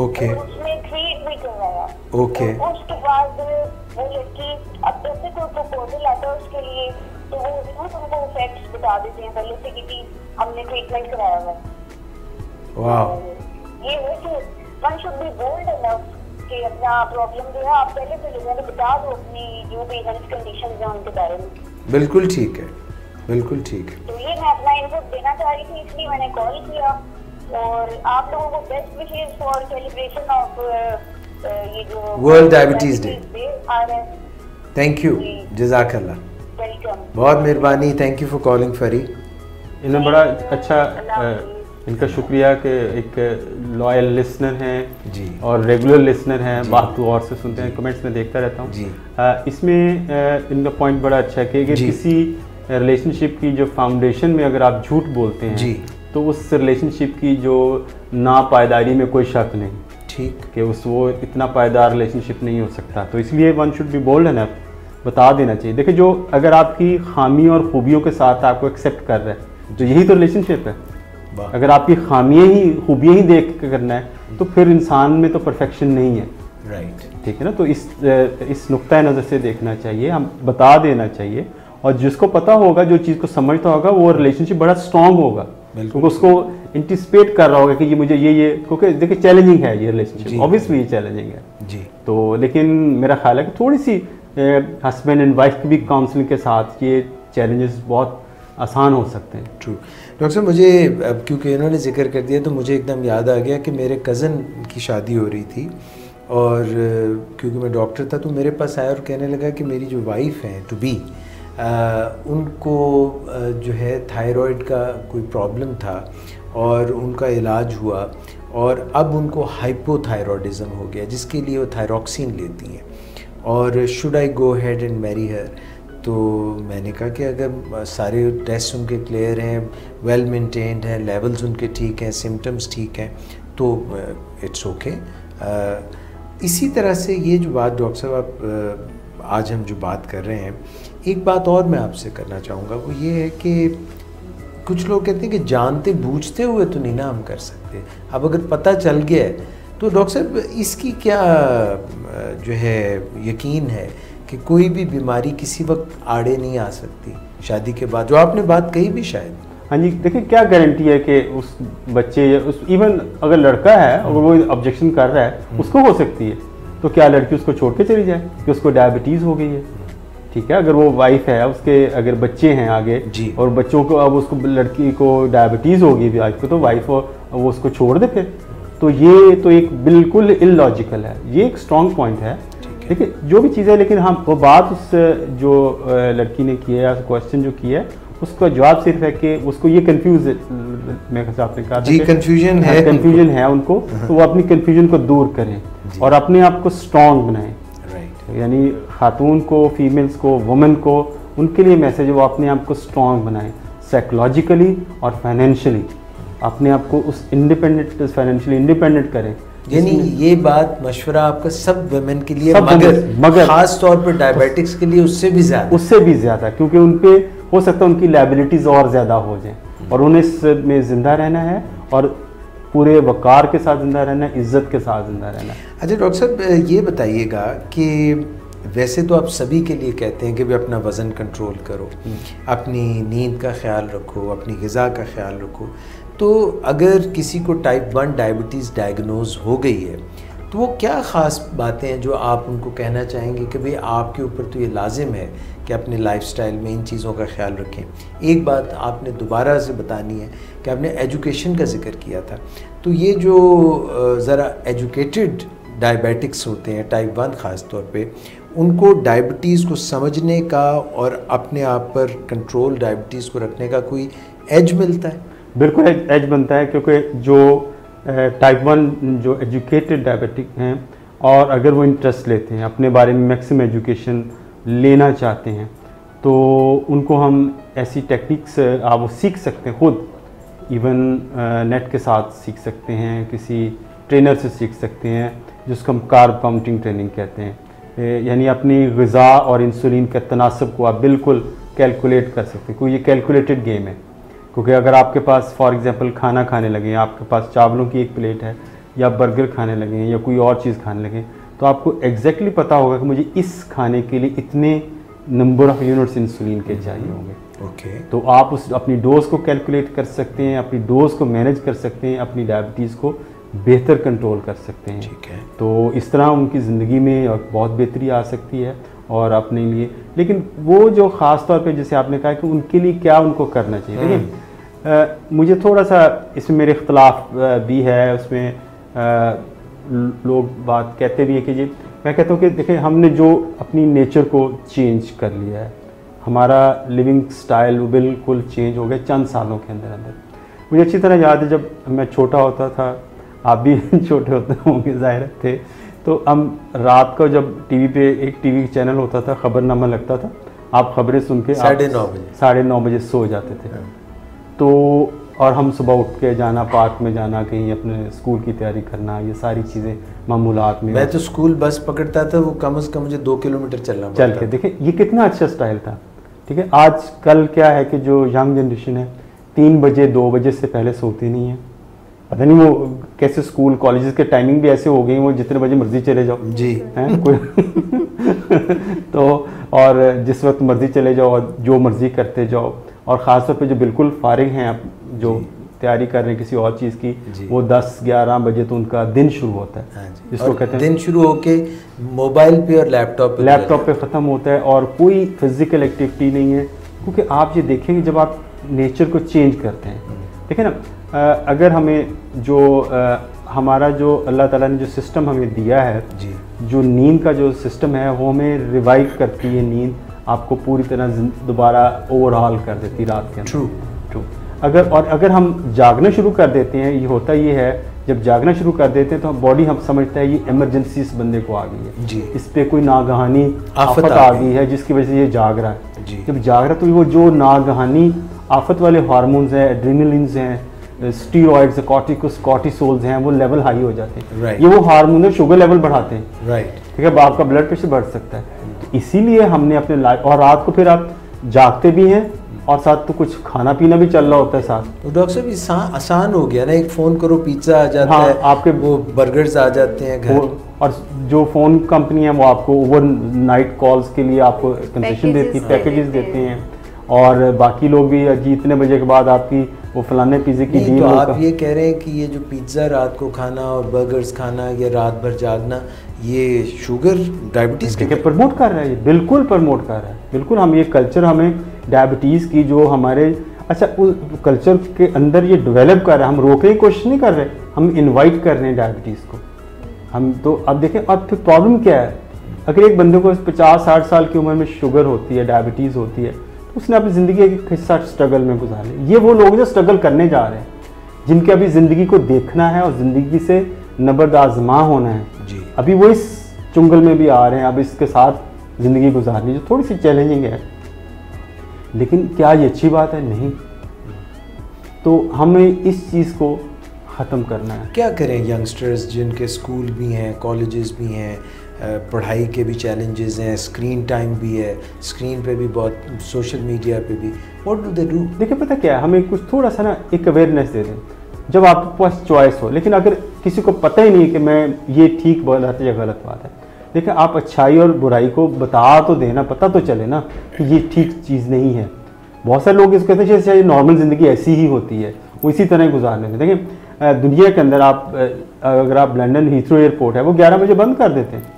Speaker 1: ओके।
Speaker 4: उसने ट्रीट भी करवाया।
Speaker 1: ओके।
Speaker 4: तो उसके बाद वो लड़की अब जब से कोई प्रपोजल आता है उसके लिए तो वो उनको फैक्ट्स बता देते हैं पहले से कि हमने ट्रीटमेंट कराया हुआ है।
Speaker 1: वाह।
Speaker 4: ये है कि one should be bold enough कि अपना प्रॉब्लम जो है आप पहले से लोगों को बता दो, अपनी जो भी हेल्थ कंडीशन है उनके बारे में।
Speaker 1: बिल्कुल ठीक है, बिल्कुल ठीक है।
Speaker 4: तो ये मैं अपना इनपुट देना चाह रही थी, इसलिए मैंने कॉल किया। और आप लोगों को best wishes for celebration of ये जो
Speaker 1: वर्ल्ड डायबिटीज डे
Speaker 4: आ रहा है।
Speaker 1: थैंक यू, जज़ाकल्लाह,
Speaker 4: वेलकम,
Speaker 1: बहुत मेहरबानी। थैंक यू फॉर कॉलिंग फरी।
Speaker 2: इन्हें बड़ा अच्छा इनका शुक्रिया कि एक लॉयल लिसनर हैं
Speaker 1: जी,
Speaker 2: और रेगुलर लिसनर हैं, बात तो और से सुनते हैं, कमेंट्स में देखता रहता हूँ
Speaker 1: जी।
Speaker 2: इसमें इनका पॉइंट बड़ा अच्छा है कि किसी रिलेशनशिप की जो फाउंडेशन में अगर आप झूठ बोलते हैं
Speaker 1: जी,
Speaker 2: तो उस रिलेशनशिप की जो नापायदारी में कोई शक नहीं,
Speaker 1: ठीक,
Speaker 2: कि वो इतना पायदार रिलेशनशिप नहीं हो सकता। तो इसलिए one should be bold enough, बता देना चाहिए। देखिए, जो अगर आपकी खामी और खूबियों के साथ आपको एक्सेप्ट कर रहा है तो यही तो रिलेशनशिप है। अगर आपकी खामियां ही खूबियां ही देख के करना है तो फिर इंसान में तो परफेक्शन नहीं है।
Speaker 1: राइट,
Speaker 2: ठीक है ना। तो इस नुक्ता नज़र से देखना चाहिए, हम बता देना चाहिए, और जिसको पता होगा, जो चीज़ को समझता होगा, वो रिलेशनशिप बड़ा स्ट्रांग होगा, क्योंकि उसको एंटिसिपेट कर रहा होगा कि ये मुझे ये क्योंकि देखिए चैलेंजिंग है ये रिलेशनशिप, ऑब्वियसली ये चैलेंजिंग है
Speaker 1: जी। तो
Speaker 2: लेकिन मेरा ख्याल है कि थोड़ी सी हस्बैंड एंड वाइफ की भी काउंसलिंग के साथ ये चैलेंजेस बहुत आसान हो सकते हैं।
Speaker 1: ट्रू। डॉक्टर साहब, मुझे अब क्योंकि इन्होंने जिक्र कर दिया तो मुझे एकदम याद आ गया कि मेरे कज़न की शादी हो रही थी, और क्योंकि मैं डॉक्टर था तो मेरे पास आया और कहने लगा कि मेरी जो वाइफ है टू बी, उनको जो है थायराइड का कोई प्रॉब्लम था और उनका इलाज हुआ और अब उनको हाइपोथायरॉयडिज्म हो गया, जिसके लिए वो थायरॉक्सिन लेती हैं। और should I go head and marry her? तो मैंने कहा कि अगर सारे टेस्ट उनके क्लियर हैं, वेल मेंटेन्ड हैं, लेवल्स उनके ठीक हैं, सिम्टम्स ठीक हैं, तो इट्स ओके। इसी तरह से ये जो बात डॉक्टर साहब आप आज हम जो बात कर रहे हैं, एक बात और मैं आपसे करना चाहूँगा, वो ये है कि कुछ लोग कहते हैं कि जानते बूझते हुए तो नहीं ना हम कर सकते। अब अगर पता चल गया है तो डॉक्टर साहब इसकी क्या जो है यकीन है कि कोई भी बीमारी किसी वक्त आड़े नहीं आ सकती शादी के बाद, जो आपने बात कही भी शायद?
Speaker 2: हाँ जी, देखिए क्या गारंटी है कि उस बच्चे या उस इवन अगर लड़का है अगर वो ऑब्जेक्शन कर रहा है उसको हो सकती है, तो क्या लड़की उसको छोड़ के चली जाए कि उसको डायबिटीज़ हो गई है? ठीक है, अगर वो वाइफ है, उसके अगर बच्चे हैं आगे
Speaker 1: जी,
Speaker 2: और बच्चों को अब उसको लड़की को डायबिटीज़ होगी वाइफ को, तो वाइफ वो उसको छोड़ दे फिर, तो ये तो एक बिल्कुल इलॉजिकल है। ये एक स्ट्रॉन्ग पॉइंट है। देखिए जो भी चीज़ है, लेकिन हम वो बात उस जो लड़की ने किया है, क्वेश्चन जो किया है, उसका जवाब सिर्फ है कि उसको ये कंफ्यूज मेरे हिसाब से कहा
Speaker 1: जी, कंफ्यूजन
Speaker 2: है उनको, तो वो अपनी कंफ्यूजन को दूर करें और अपने आप को स्ट्रॉन्ग बनाएं। यानी खातून को, फीमेल्स को, वुमेन को, उनके लिए मैसेज वो अपने आप को स्ट्रॉन्ग बनाएं, साइकोलॉजिकली और फाइनेंशियली अपने आप को उस फाइनेंशियली इंडिपेंडेंट करें।
Speaker 1: यानी ये बात मशवरा आपका सब वुमेन के लिए, मगर खास तौर पर डायबिटिक्स के लिए उससे भी ज़्यादा,
Speaker 2: क्योंकि उन पे हो सकता है उनकी लायबिलिटीज़ और ज़्यादा हो जाएं और उन्हें इसमें ज़िंदा रहना है और पूरे वकार के साथ ज़िंदा रहना है, इज़्ज़त के साथ ज़िंदा रहना है।
Speaker 1: अच्छा डॉक्टर साहब ये बताइएगा कि वैसे तो आप सभी के लिए कहते हैं कि भी अपना वज़न कंट्रोल करो, अपनी नींद का ख्याल रखो, अपनी ग़िज़ा का ख्याल रखो, तो अगर किसी को टाइप 1 डायबिटीज़ डायग्नोज हो गई है तो वो क्या ख़ास बातें हैं जो आप उनको कहना चाहेंगे कि भाई आपके ऊपर तो ये लाजिम है कि अपने लाइफस्टाइल में इन चीज़ों का ख्याल रखें? एक बात आपने दोबारा से बतानी है कि आपने एजुकेशन का जिक्र किया था, तो ये जो ज़रा एजुकेटेड डायबिटिक्स होते हैं टाइप 1 ख़ास तौर पे, उनको डायबिटीज़ को समझने का और अपने आप पर कंट्रोल डायबिटीज़ को रखने का कोई एज मिलता है?
Speaker 2: बिल्कुल एज बनता है, क्योंकि जो टाइप 1 जो एजुकेटेड डायबिटिक हैं और अगर वो इंटरेस्ट लेते हैं, अपने बारे में मैक्सिमम एजुकेशन लेना चाहते हैं, तो उनको हम ऐसी टेक्निक्स आप वो सीख सकते हैं खुद, इवन नेट के साथ सीख सकते हैं, किसी ट्रेनर से सीख सकते हैं, जिसको हम कार्ब काउंटिंग ट्रेनिंग कहते हैं। यानी अपनी ग़िज़ा और इंसुलिन के तनासब को आप बिल्कुल कैलकुलेट कर सकते हैं, क्योंकि ये कैलकुलेटेड गेम है। क्योंकि अगर आपके पास फॉर एग्जांपल खाना खाने लगे, आपके पास चावलों की एक प्लेट है या बर्गर खाने लगे या कोई और चीज़ खाने लगे, तो आपको एग्जैक्टली पता होगा कि मुझे इस खाने के लिए इतने नंबर ऑफ यूनिट्स इंसुलिन के चाहिए होंगे।
Speaker 1: ओके,
Speaker 2: तो आप उस अपनी डोज को कैलकुलेट कर सकते हैं, अपनी डोज को मैनेज कर सकते हैं, अपनी डायबिटीज़ को बेहतर कंट्रोल कर सकते हैं।
Speaker 1: ठीक है,
Speaker 2: तो इस तरह उनकी ज़िंदगी में बहुत बेहतरी आ सकती है और अपने लिए। लेकिन वो जो ख़ास तौर पे जैसे आपने कहा कि उनके लिए क्या उनको करना चाहिए, लेकिन मुझे थोड़ा सा इसमें मेरे इख्तलाफ भी है, उसमें लोग बात कहते भी है कि जी, मैं कहता हूँ कि देखिए हमने जो अपनी नेचर को चेंज कर लिया है, हमारा लिविंग स्टाइल बिल्कुल चेंज हो गया चंद सालों के अंदर अंदर। मुझे अच्छी तरह याद है जब मैं छोटा होता था, आप भी छोटे होते होंगे ज़ाहिर थे, तो हम रात को जब टीवी पे एक टीवी चैनल होता था, खबरनामा लगता था, आप खबरें सुन के 9:30 बजे सो जाते थे। तो और हम सुबह उठ के जाना, पार्क में जाना, कहीं अपने स्कूल की तैयारी करना, ये सारी चीज़ें मामूलात में।
Speaker 1: मैं तो स्कूल बस पकड़ता था, वो कम से कम मुझे 2 किलोमीटर चलना पड़ता।
Speaker 2: चल के देखिए ये कितना अच्छा स्टाइल था। ठीक है, आज कल क्या है कि जो यंग जनरेशन है 3 बजे 2 बजे से पहले सोती नहीं है। पता नहीं वो कैसे स्कूल कॉलेजेस के टाइमिंग भी ऐसे हो गई, वो जितने बजे मर्जी चले जाओ
Speaker 1: जी
Speaker 2: हैं कोई तो और जिस वक्त मर्जी चले जाओ और जो मर्जी करते जाओ। और ख़ास तौर पे जो बिल्कुल फारिग हैं, आप जो तैयारी कर रहे हैं किसी और चीज़ की, वो 10-11 बजे तो उनका दिन शुरू होता है, जिसको कहते हैं
Speaker 1: दिन शुरू होके मोबाइल पे और लैपटॉप पे
Speaker 2: ख़त्म होता है और कोई फिज़िकल एक्टिविटी नहीं है। क्योंकि आप ये देखेंगे जब आप नेचर को चेंज करते हैं, देखें ना, अगर हमें जो हमारा जो अल्लाह ताला ने जो सिस्टम हमें दिया है, जो नींद का जो सिस्टम है वो हमें रिवाइव करती है नींद आपको पूरी तरह दोबारा ओवरऑल कर देती रात के अंदर।
Speaker 1: ट्रू।
Speaker 2: अगर हम जागना शुरू कर देते हैं, ये होता ये है जब जागना शुरू कर देते हैं तो बॉडी हम समझता है ये इमरजेंसी इस बंदे को आ गई है
Speaker 1: जी,
Speaker 2: इस पे कोई नागहानी आफत आ गई है जिसकी वजह से ये जाग रहा है
Speaker 1: जी।
Speaker 2: जब जाग रहा है तो वो जो नागहानी आफत वाले हार्मोन्स हैं, एड्रेनलिन्स हैं, स्टीरॉइड्स, कॉर्टिसोल्स हैं, वो लेवल हाई हो जाते हैं।
Speaker 1: Right.
Speaker 2: ये वो हार्मोन शुगर लेवल बढ़ाते हैं।
Speaker 1: राइट।
Speaker 2: ठीक है, अब आपका ब्लड प्रेशर बढ़ सकता है। तो इसीलिए हमने अपने लाइफ, और रात को फिर आप जागते भी हैं और साथ तो कुछ खाना पीना भी चल रहा होता है साथ।
Speaker 1: तो डॉक्टर साहब ये आसान हो गया ना, एक फ़ोन करो पिज्ज़ा आ जाता
Speaker 2: हाँ,
Speaker 1: है,
Speaker 2: आपके
Speaker 1: वो बर्गर्स आ जाते हैं घर।
Speaker 2: और जो फ़ोन कंपनी है वो आपको ओवर नाइट कॉल्स के लिए आपको कंसेशन देती है, पैकेजेस देते हैं। और बाकी लोग भी जी इतने बजे के बाद आपकी वो फलाने पिज़्ज़े की
Speaker 1: नहीं,
Speaker 2: डील
Speaker 1: तो आप ये कह रहे हैं कि ये जो पिज्ज़ा रात को खाना और बर्गर्स खाना या रात भर जागना, ये शुगर डायबिटीज़ के
Speaker 2: प्रमोट कर रहा है, ये बिल्कुल प्रमोट कर रहा है। बिल्कुल हम ये कल्चर हमें डायबिटीज़ की जो हमारे उस कल्चर के अंदर ये डेवलप कर रहा है, हम रोकने की कोशिश नहीं कर रहे, हम इनवाइट कर रहे हैं डायबिटीज़ को। हम तो अब देखें, अब फिर प्रॉब्लम क्या है, अगर एक बंदे को 50-60 साल की उम्र में शुगर होती है, डायबिटीज़ होती है, तो उसने अपनी ज़िंदगी एक हिस्सा स्ट्रगल में गुजार लिया। ये वो लोग जो स्ट्रगल करने जा रहे हैं, जिनके अभी ज़िंदगी को देखना है और ज़िंदगी से नबर्द आज़मा होना है
Speaker 1: जी।
Speaker 2: अभी वो इस चुंगल में भी आ रहे हैं, अब इसके साथ ज़िंदगी गुजारनी जो थोड़ी सी चैलेंजिंग है। लेकिन क्या ये अच्छी बात है? नहीं। तो हमें इस चीज़ को ख़त्म करना है।
Speaker 1: क्या करें यंगस्टर्स जिनके स्कूल भी हैं, कॉलेजेस भी हैं, पढ़ाई के भी चैलेंजेस हैं, स्क्रीन टाइम भी है, स्क्रीन पे भी बहुत, सोशल मीडिया पे भी, व्हाट डू दे डू?
Speaker 2: देखिए पता क्या है, हमें कुछ थोड़ा सा ना एक अवेयरनेस दे दें जब आपके पास चॉइस हो। लेकिन अगर किसी को पता ही नहीं कि मैं ये ठीक बात है या गलत बात है, देखिए आप अच्छाई और बुराई को बता तो देना, पता तो चले ना कि ये ठीक चीज़ नहीं है। बहुत सारे लोग इसको कहते हैं जैसे नॉर्मल ज़िंदगी ऐसी ही होती है, वो इसी तरह गुजारने में। देखिए दुनिया के अंदर आप अगर आप लंदन हीथ्रो एयरपोर्ट है वो 11 बजे बंद कर देते हैं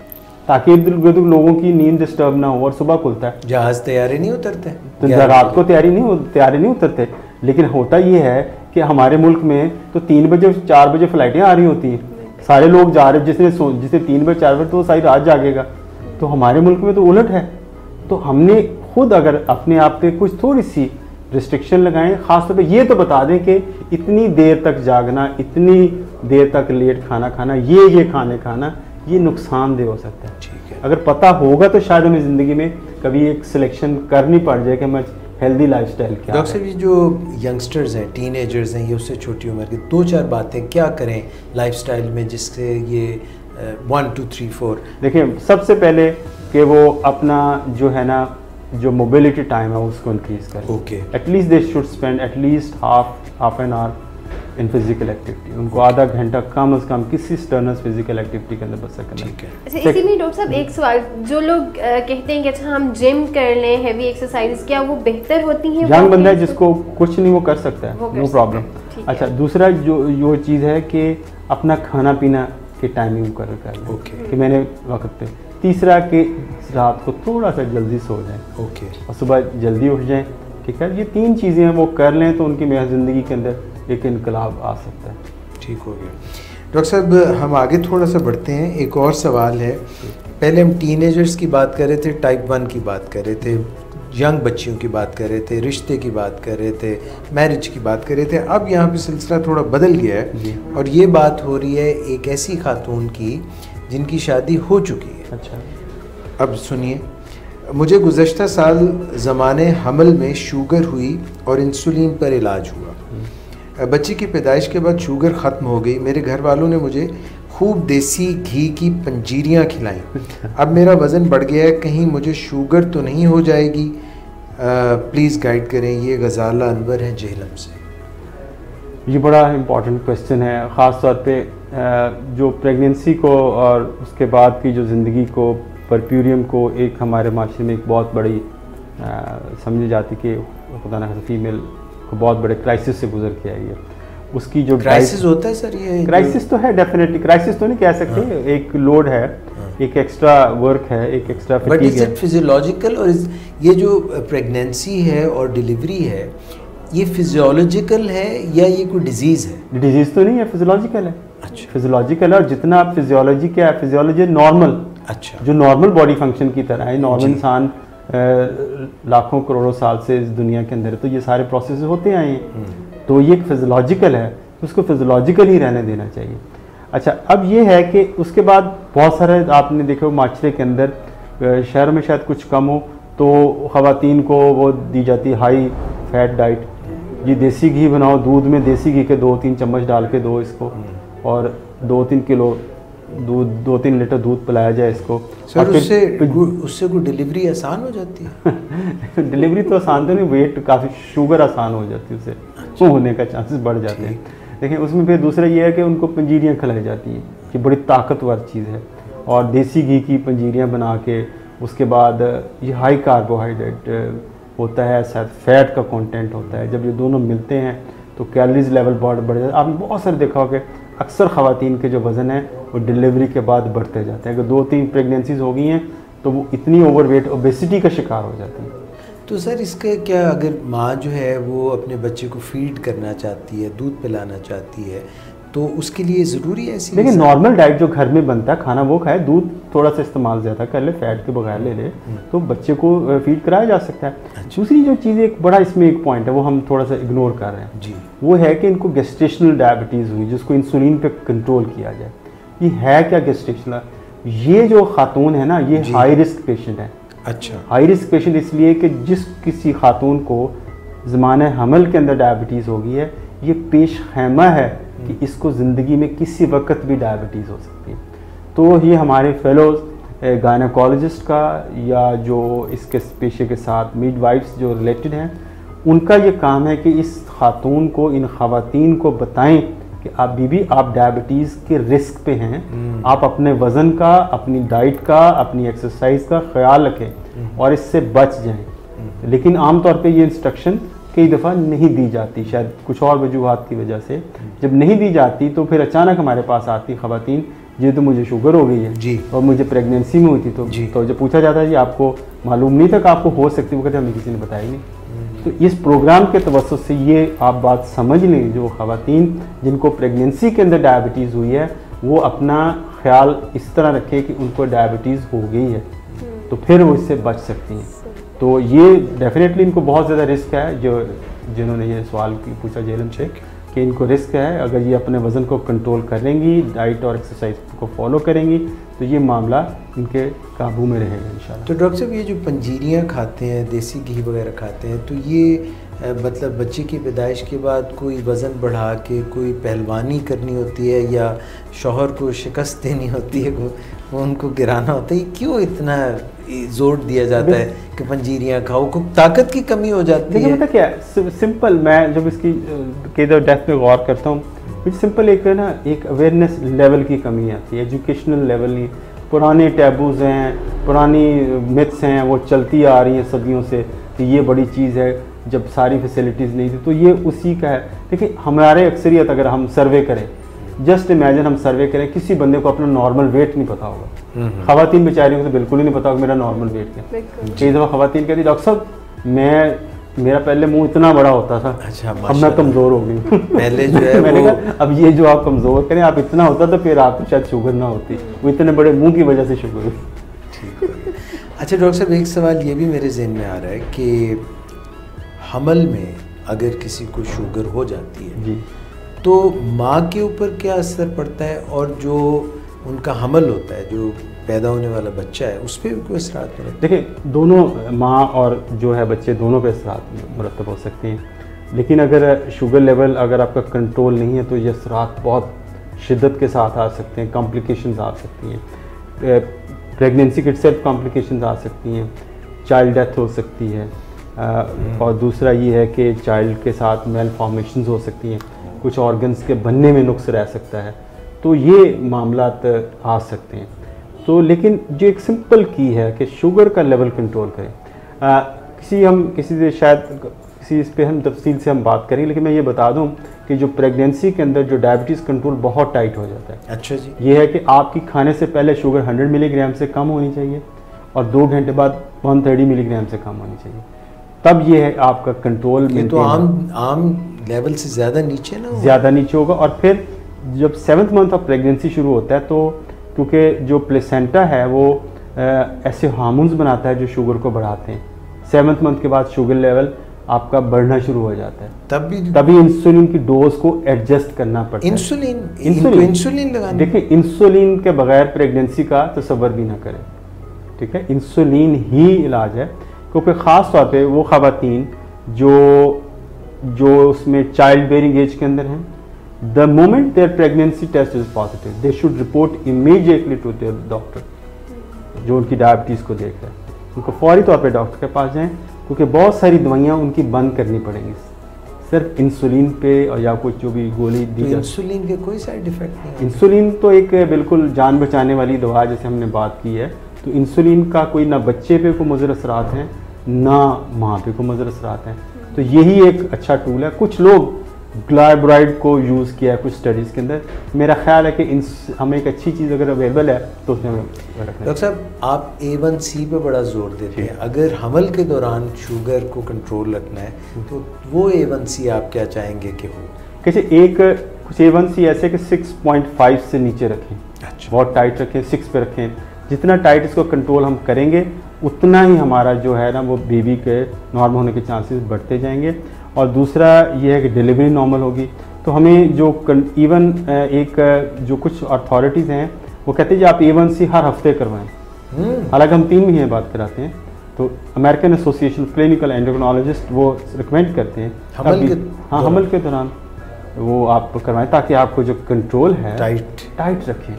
Speaker 2: ताकि इर्द गिर्द लोगों की नींद डिस्टर्ब ना हो, और सुबह खुलता है।
Speaker 1: जहाज़ तैयारी नहीं उतरते
Speaker 2: तो रात को तैयारी नहीं उतरते। लेकिन होता ये है कि हमारे मुल्क में तो 3 बजे 4 बजे फ्लाइटें आ रही होती हैं, सारे लोग जा रहे, जिसने 3 बजे 4 बजे तो वो सारी रात जागेगा। तो हमारे मुल्क में तो उलट है। तो हमने खुद अगर अपने आप पे कुछ थोड़ी सी रिस्ट्रिक्शन लगाएं, खासतौर पे ये तो बता दें कि इतनी देर तक जागना, इतनी देर तक लेट खाना खाना, ये खाना ये नुकसानदेह हो सकता है।
Speaker 1: ठीक है।
Speaker 2: अगर पता होगा तो शायद हमें ज़िंदगी में कभी एक सिलेक्शन करनी पड़ जाए कि मैं हेल्दी लाइफस्टाइल क्या है।
Speaker 1: डॉक्टर साहब, ये जो यंगस्टर्स हैं, टीनेजर्स हैं, ये उससे छोटी उम्र के, 2-4 बातें क्या करें लाइफस्टाइल में जिससे ये 1 2 3 4?
Speaker 2: देखिए सबसे पहले कि वो अपना जो है ना जो मोबिलिटी टाइम है उसको इंक्रीज करें।
Speaker 1: Okay.
Speaker 2: At least they should spend at least half an hour in physical activity. उनको आधा घंटा कम से कम किसी स्टर्नस फिजिकल एक्टिविटी के अंदर बच सकना।
Speaker 1: ठीक है।
Speaker 3: अच्छा, इसी में डॉक्टर साहब एक सवाल, जो लोग कहते हैं कि अच्छा हम जिम कर लें, हैवी एक्सरसाइज, क्या वो बेहतर होती हैं?
Speaker 2: यंग बंदा है जिसको कुछ नहीं वो कर सकता है, नो प्रॉब्लम। अच्छा, दूसरा जो चीज़ है कि अपना खाना पीना की टाइमिंग मुकर्रर कर लें।
Speaker 1: ओके।
Speaker 2: कि मैंने वक्त पे। तीसरा कि रात को थोड़ा सा जल्दी सो जाएं।
Speaker 1: ओके।
Speaker 2: और सुबह जल्दी उठ जाएं। ठीक है, ये 3 चीज़ें हैं वो कर लें तो उनकी मेरी ज़िंदगी के अंदर एक इनकलाब आ सकता है।
Speaker 1: ठीक हो गया। डॉक्टर साहब, हम आगे थोड़ा सा बढ़ते हैं। एक और सवाल है, पहले हम टीनेजर्स की बात कर रहे थे, टाइप 1 की बात कर रहे थे, यंग बच्चियों की बात कर रहे थे, रिश्ते की बात कर रहे थे, मैरिज की बात कर रहे थे। अब यहाँ पे सिलसिला थोड़ा बदल गया है और ये बात हो रही है एक ऐसी खातून की जिनकी शादी हो चुकी है।
Speaker 2: अच्छा।
Speaker 1: अब सुनिए, मुझे गुज़श्ता साल ज़माने हमल में शुगर हुई और इंसुलिन पर इलाज हुआ। बच्ची की पैदाइश के बाद शुगर ख़त्म हो गई। मेरे घर वालों ने मुझे खूब देसी घी की पंजीरियाँ खिलाईं। अब मेरा वज़न बढ़ गया है, कहीं मुझे शुगर तो नहीं हो जाएगी? प्लीज़ गाइड करें। ये गज़ाला अनवर है जेहलम से।
Speaker 2: ये बड़ा इम्पॉर्टेंट क्वेश्चन है, ख़ास तौर पे जो प्रेगनेंसी को और उसके बाद की जो ज़िंदगी को, परप्यूरियम को एक हमारे माशरे में एक बहुत बड़ी समझी जाती कि खुदा ना फीमेल को बहुत बड़े क्राइसिस से गुजर के आई है। उसकी जो
Speaker 1: क्राइसिस होता है सर, ये
Speaker 2: क्राइसिस तो है, डेफिनेटली क्राइसिस तो नहीं कह सकते। हाँ। एक लोड है, एक एक्स्ट्रा वर्क है, एक एक्स्ट्रा फटीग है।
Speaker 1: But is it physiological? और ये जो प्रेगनेंसी है और डिलीवरी है, ये फिजियोलॉजिकल है या ये कोई डिजीज़ है?
Speaker 2: डिजीज़ तो नहीं है, फिजियोलॉजिकल है।
Speaker 1: अच्छा।
Speaker 2: फिजियोलॉजिकल है, और जितना आप फिजियोलॉजी क्या है, फिजियोलॉजी नॉर्मल,
Speaker 1: अच्छा,
Speaker 2: जो नॉर्मल बॉडी फंक्शन की तरह है। नॉर्मल इंसान लाखों करोड़ों साल से इस दुनिया के अंदर, तो ये सारे प्रोसेस होते आए हैं, तो ये एक फिजियोलॉजिकल है, तो उसको फिजियोलॉजिकल ही रहने देना चाहिए। अच्छा, अब ये है कि उसके बाद बहुत सारे आपने देखा माशरे के अंदर, शहर में शायद कुछ कम हो, तो ख़वातीन को वो दी जाती है हाई फैट डाइट, ये देसी घी बनाओ, दूध में देसी घी के 2-3 चम्मच डाल के दो इसको, और 2-3 किलो दूध, 2-3 लीटर दूध पिलाया जाए इसको।
Speaker 1: सर उससे कोई डिलीवरी आसान हो जाती है?
Speaker 2: डिलीवरी तो आसान तो नहीं, वेट काफ़ी, शुगर आसान हो जाती है, उससे तो होने का चांसेस बढ़ जाते हैं। लेकिन उसमें फिर दूसरा ये है कि उनको पंजीरियाँ खिलाई जाती हैं, कि बड़ी ताकतवर चीज़ है, और देसी घी की पंजीरियाँ बना के, उसके बाद ये हाई कार्बोहाइड्रेट होता है, शायद फैट का कंटेंट होता है, जब ये दोनों मिलते हैं तो कैलोरीज लेवल बढ़ जाता है। आपने बहुत सारे देखा हो कि अक्सर ख़वातीन के जो वज़न है वो डिलीवरी के बाद बढ़ते जाते हैं। अगर 2-3 प्रेगनेंसीज हो गई हैं तो वो इतनी ओवरवेट, ओबेसिटी का शिकार हो जाती हैं।
Speaker 1: तो सर इसका क्या, अगर माँ जो है वो अपने बच्चे को फीड करना चाहती है, दूध पिलाना चाहती है, तो उसके लिए ज़रूरी है ऐसी?
Speaker 2: देखिए, नॉर्मल डाइट जो घर में बनता है खाना वो खाए, दूध थोड़ा सा इस्तेमाल ज़्यादा कर ले, फैट के बगैर ले ले, तो बच्चे को फीड कराया जा सकता है।
Speaker 1: अच्छा।
Speaker 2: दूसरी जो चीज़, एक बड़ा इसमें एक पॉइंट है, वो हम थोड़ा सा इग्नोर कर रहे हैं
Speaker 1: जी,
Speaker 2: वो है कि इनको गेस्टेशनल डायबिटीज़ हुई, जिसको इंसुलिन पे कंट्रोल किया जाए। ये है क्या गेस्टेशनल? ये जो खातून है ना, ये हाई रिस्क पेशेंट है।
Speaker 1: अच्छा,
Speaker 2: हाई रिस्क पेशेंट इसलिए कि जिस किसी खातून को ज़माने हमल के अंदर डायबिटीज़ हो गई है, ये पेश खैमा है कि इसको ज़िंदगी में किसी वक्त भी डायबिटीज़ हो सकती है। तो ये हमारे फेलोज़ गायनेकोलॉजिस्ट का, या जो इसके पेशे के साथ मिडवाइफ्स जो रिलेटेड हैं, उनका ये काम है कि इस खातून को, इन ख़वातीन को बताएं कि आप बीबी, आप डायबिटीज़ के रिस्क पे हैं, आप अपने वज़न का, अपनी डाइट का, अपनी एक्सरसाइज का ख्याल रखें और इससे बच जाएं। लेकिन आमतौर पे ये इंस्ट्रक्शन कई दफ़ा नहीं दी जाती, शायद कुछ और वजूहात की वजह से। जब नहीं दी जाती तो फिर अचानक हमारे पास आती ख़वातीन, ये तो मुझे शुगर हो गई है
Speaker 1: जी,
Speaker 2: और मुझे प्रेगनेंसी में हुई थी, तो जब पूछा जाता है जी आपको मालूम नहीं था कि आपको हो सकती, वो कहते हमें किसी ने बताया नहीं। तो इस प्रोग्राम के तवज्जुह से ये आप बात समझ लें, जो ख़वातीन जिनको प्रेगनेंसी के अंदर डायबिटीज़ हुई है, वो अपना ख्याल इस तरह रखें कि उनको डायबिटीज़ हो गई है, तो फिर वो इससे बच सकती हैं। तो ये डेफिनेटली इनको बहुत ज़्यादा रिस्क है, जो जिन्होंने ये सवाल पूछा जेलम से, कि इनको रिस्क है। अगर ये अपने वज़न को कंट्रोल करेंगी, डाइट और एक्सरसाइज को फॉलो करेंगी, तो ये मामला इनके काबू में रहेगा इंशाल्लाह।
Speaker 1: तो डॉक्टर साहब, ये जो पंजीरियाँ खाते हैं, देसी घी वगैरह खाते हैं, तो ये मतलब बच्चे की पैदाइश के बाद कोई वज़न बढ़ा के कोई पहलवानी करनी होती है, या शौहर को शिकस्त देनी होती है, वो उनको गिराना होता है, क्यों इतना जोर दिया जाता है कि पंजीरियाँ खाओ, को ताकत की कमी हो जाती है?
Speaker 2: पता क्या, सिंपल, मैं जब इसकी केदर डेथ पे गौर करता हूँ, सिंपल एक है ना, एक अवेयरनेस लेवल की कमी आती है, एजुकेशनल लेवल नहीं। पुराने टैबूज़ हैं, पुरानी मिथ्स हैं, वो चलती आ रही हैं सदियों से कि ये बड़ी चीज़ है, जब सारी फैसिलिटीज़ नहीं थी, तो ये उसी का है। देखिए, हमारे अक्सरियत अगर हम सर्वे करें, जस्ट इमेजिन हम सर्वे करें, किसी बंदे को अपना नॉर्मल वेट नहीं पता होगा। ख़वातीन बेचारियों को तो बिल्कुल ही नहीं पता होगा मेरा नॉर्मल वेट क्या। कई दफ़ा ख़वातीन कहती, डॉक्टर साहब मेरा पहले मुंह इतना बड़ा होता था,
Speaker 1: अच्छा,
Speaker 2: अब मैं कमज़ोर हो गई
Speaker 1: पहले जो है
Speaker 2: मैंने कहा अब ये जो आप कमज़ोर करें, आप इतना होता तो फिर आपको शायद शुगर ना होती, वो इतने बड़े मुंह की वजह से शुगर हुई।
Speaker 1: ठीक है। अच्छा डॉक्टर साहब, एक सवाल ये भी मेरे जहन में आ रहा है कि हमल में अगर किसी को शुगर हो जाती है
Speaker 2: जी,
Speaker 1: तो माँ के ऊपर क्या असर पड़ता है, और जो उनका हमल होता है, जो पैदा होने वाला बच्चा है, उस पर भी कोई असरात पड़ता है?
Speaker 2: देखिए, दोनों माँ और जो है बच्चे, दोनों पे असरात मुरतब हो सकते हैं। लेकिन अगर शुगर लेवल अगर आपका कंट्रोल नहीं है तो ये असरात बहुत शिद्दत के साथ आ सकते हैं, कॉम्प्लिकेशंस आ सकती हैं, प्रेगनेंसी के सेल्फ कॉम्प्लिकेशंस आ सकती हैं, चाइल्ड डेथ हो सकती है, और दूसरा ये है कि चाइल्ड के साथ मेल फॉर्मेशंस हो सकती हैं, कुछ ऑर्गन्स के बनने में नुक्स रह सकता है, तो ये मामलात आ सकते हैं। तो लेकिन जो एक सिंपल की है कि शुगर का लेवल कंट्रोल करें। किसी से शायद किसी इस पे हम तफसील से हम बात करेंगे, लेकिन मैं ये बता दूं कि जो प्रेगनेंसी के अंदर जो डायबिटीज़ कंट्रोल बहुत टाइट हो जाता है।
Speaker 1: अच्छा जी।
Speaker 2: ये है कि आपकी खाने से पहले शुगर 100 मिलीग्राम से कम होनी चाहिए और 2 घंटे बाद 130 मिलीग्राम से कम होनी चाहिए, तब ये है आपका कंट्रोल में।
Speaker 1: तो आम लेवल से ज़्यादा नीचे ना,
Speaker 2: ज़्यादा नीचे होगा। और फिर जब 7th मंथ ऑफ प्रेगनेंसी शुरू होता है, तो क्योंकि जो प्लेसेंटा है वो ऐसे हार्मोन्स बनाता है जो शुगर को बढ़ाते हैं। 7th मंथ के बाद शुगर लेवल आपका बढ़ना शुरू हो जाता है, तभी इंसुलिन की डोज को एडजस्ट करना पड़ता है।
Speaker 1: इंसुलिन लगाना,
Speaker 2: देखिए इंसुलिन के बगैर प्रेगनेंसी का तसव्वुर भी ना करें, ठीक है। इंसुलिन ही इलाज है, क्योंकि ख़ास तौर पे वो ख़वातीन जो उसमें चाइल्ड बेयरिंग एज के अंदर हैं, the moment their pregnancy test is positive they should report immediately to their doctor जो उनकी डायबिटीज़ को देख रहा है। उनको फौरी तौर पे डॉक्टर के पास जाएं, क्योंकि बहुत सारी दवाइयाँ उनकी बंद करनी पड़ेंगी, सिर्फ इंसुलिन पे और या कुछ जो भी गोली दी जाती है।
Speaker 1: इंसुलिन के कोई साइड इफेक्ट नहीं है?
Speaker 2: इंसुलिन तो एक बिल्कुल जान बचाने वाली दवा जैसे हमने बात की है, तो इंसुलिन का कोई ना बच्चे पे कोई मुज़र असरात हैं ना माँ पे कोई मुज़र असरात हैं, तो यही एक अच्छा टूल है। कुछ लोग ग्लाइब्राइड को यूज़ किया है कुछ स्टडीज़ के अंदर। मेरा ख्याल है कि हमें एक अच्छी चीज़ अगर अवेलेबल है तो उसमें
Speaker 1: डॉक्टर साहब आप A1C पे बड़ा जोर देते हैं, अगर हमल के दौरान शुगर को कंट्रोल रखना है तो वो A1C आप क्या चाहेंगे कि हो?
Speaker 2: कैसे कुछ A1C ऐसे कि 6.5 से नीचे रखें। अच्छा। बहुत टाइट रखें, 6 पे रखें। जितना टाइट इसको कंट्रोल हम करेंगे उतना ही हमारा जो है ना वो बेबी के नॉर्मल होने के चांसेस बढ़ते जाएंगे। और दूसरा ये है कि डिलीवरी नॉर्मल होगी। तो हमें जो इवन जो कुछ अथॉरिटीज़ हैं वो कहते हैं कि आप A1C हर हफ्ते करवाएं। हालांकि हम 3 महीने बाद कराते हैं, तो अमेरिकन एसोसिएशन क्लिनिकल एंडोक्रिनोलॉजिस्ट वो रिकमेंड करते हैं हमल के दौरान वो आप करवाएं, ताकि आपको जो कंट्रोल है टाइट रखें।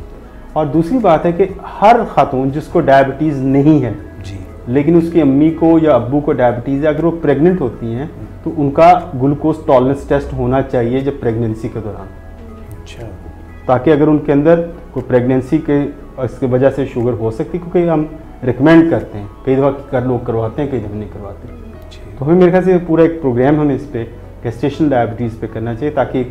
Speaker 2: और दूसरी बात है कि हर खातून जिसको डायबिटीज़ नहीं है जी, लेकिन उसकी अम्मी को या अब्बू को डायबिटीज़ है, अगर वो प्रेग्नेंट होती हैं तो उनका ग्लूकोज टॉलरेंस टेस्ट होना चाहिए जब प्रेगनेंसी के दौरान।
Speaker 1: अच्छा। ताकि
Speaker 2: अगर उनके अंदर कोई प्रेगनेंसी के इसकी वजह से शुगर हो सकती, क्योंकि हम रिकमेंड करते हैं, कई दफ़ा लोग करवाते हैं, कई दफ़ा नहीं करवाते। तो हमें मेरे ख्याल से पूरा एक प्रोग्राम हमें इस पर गेस्टेशनल डायबिटीज़ पे करना चाहिए ताकि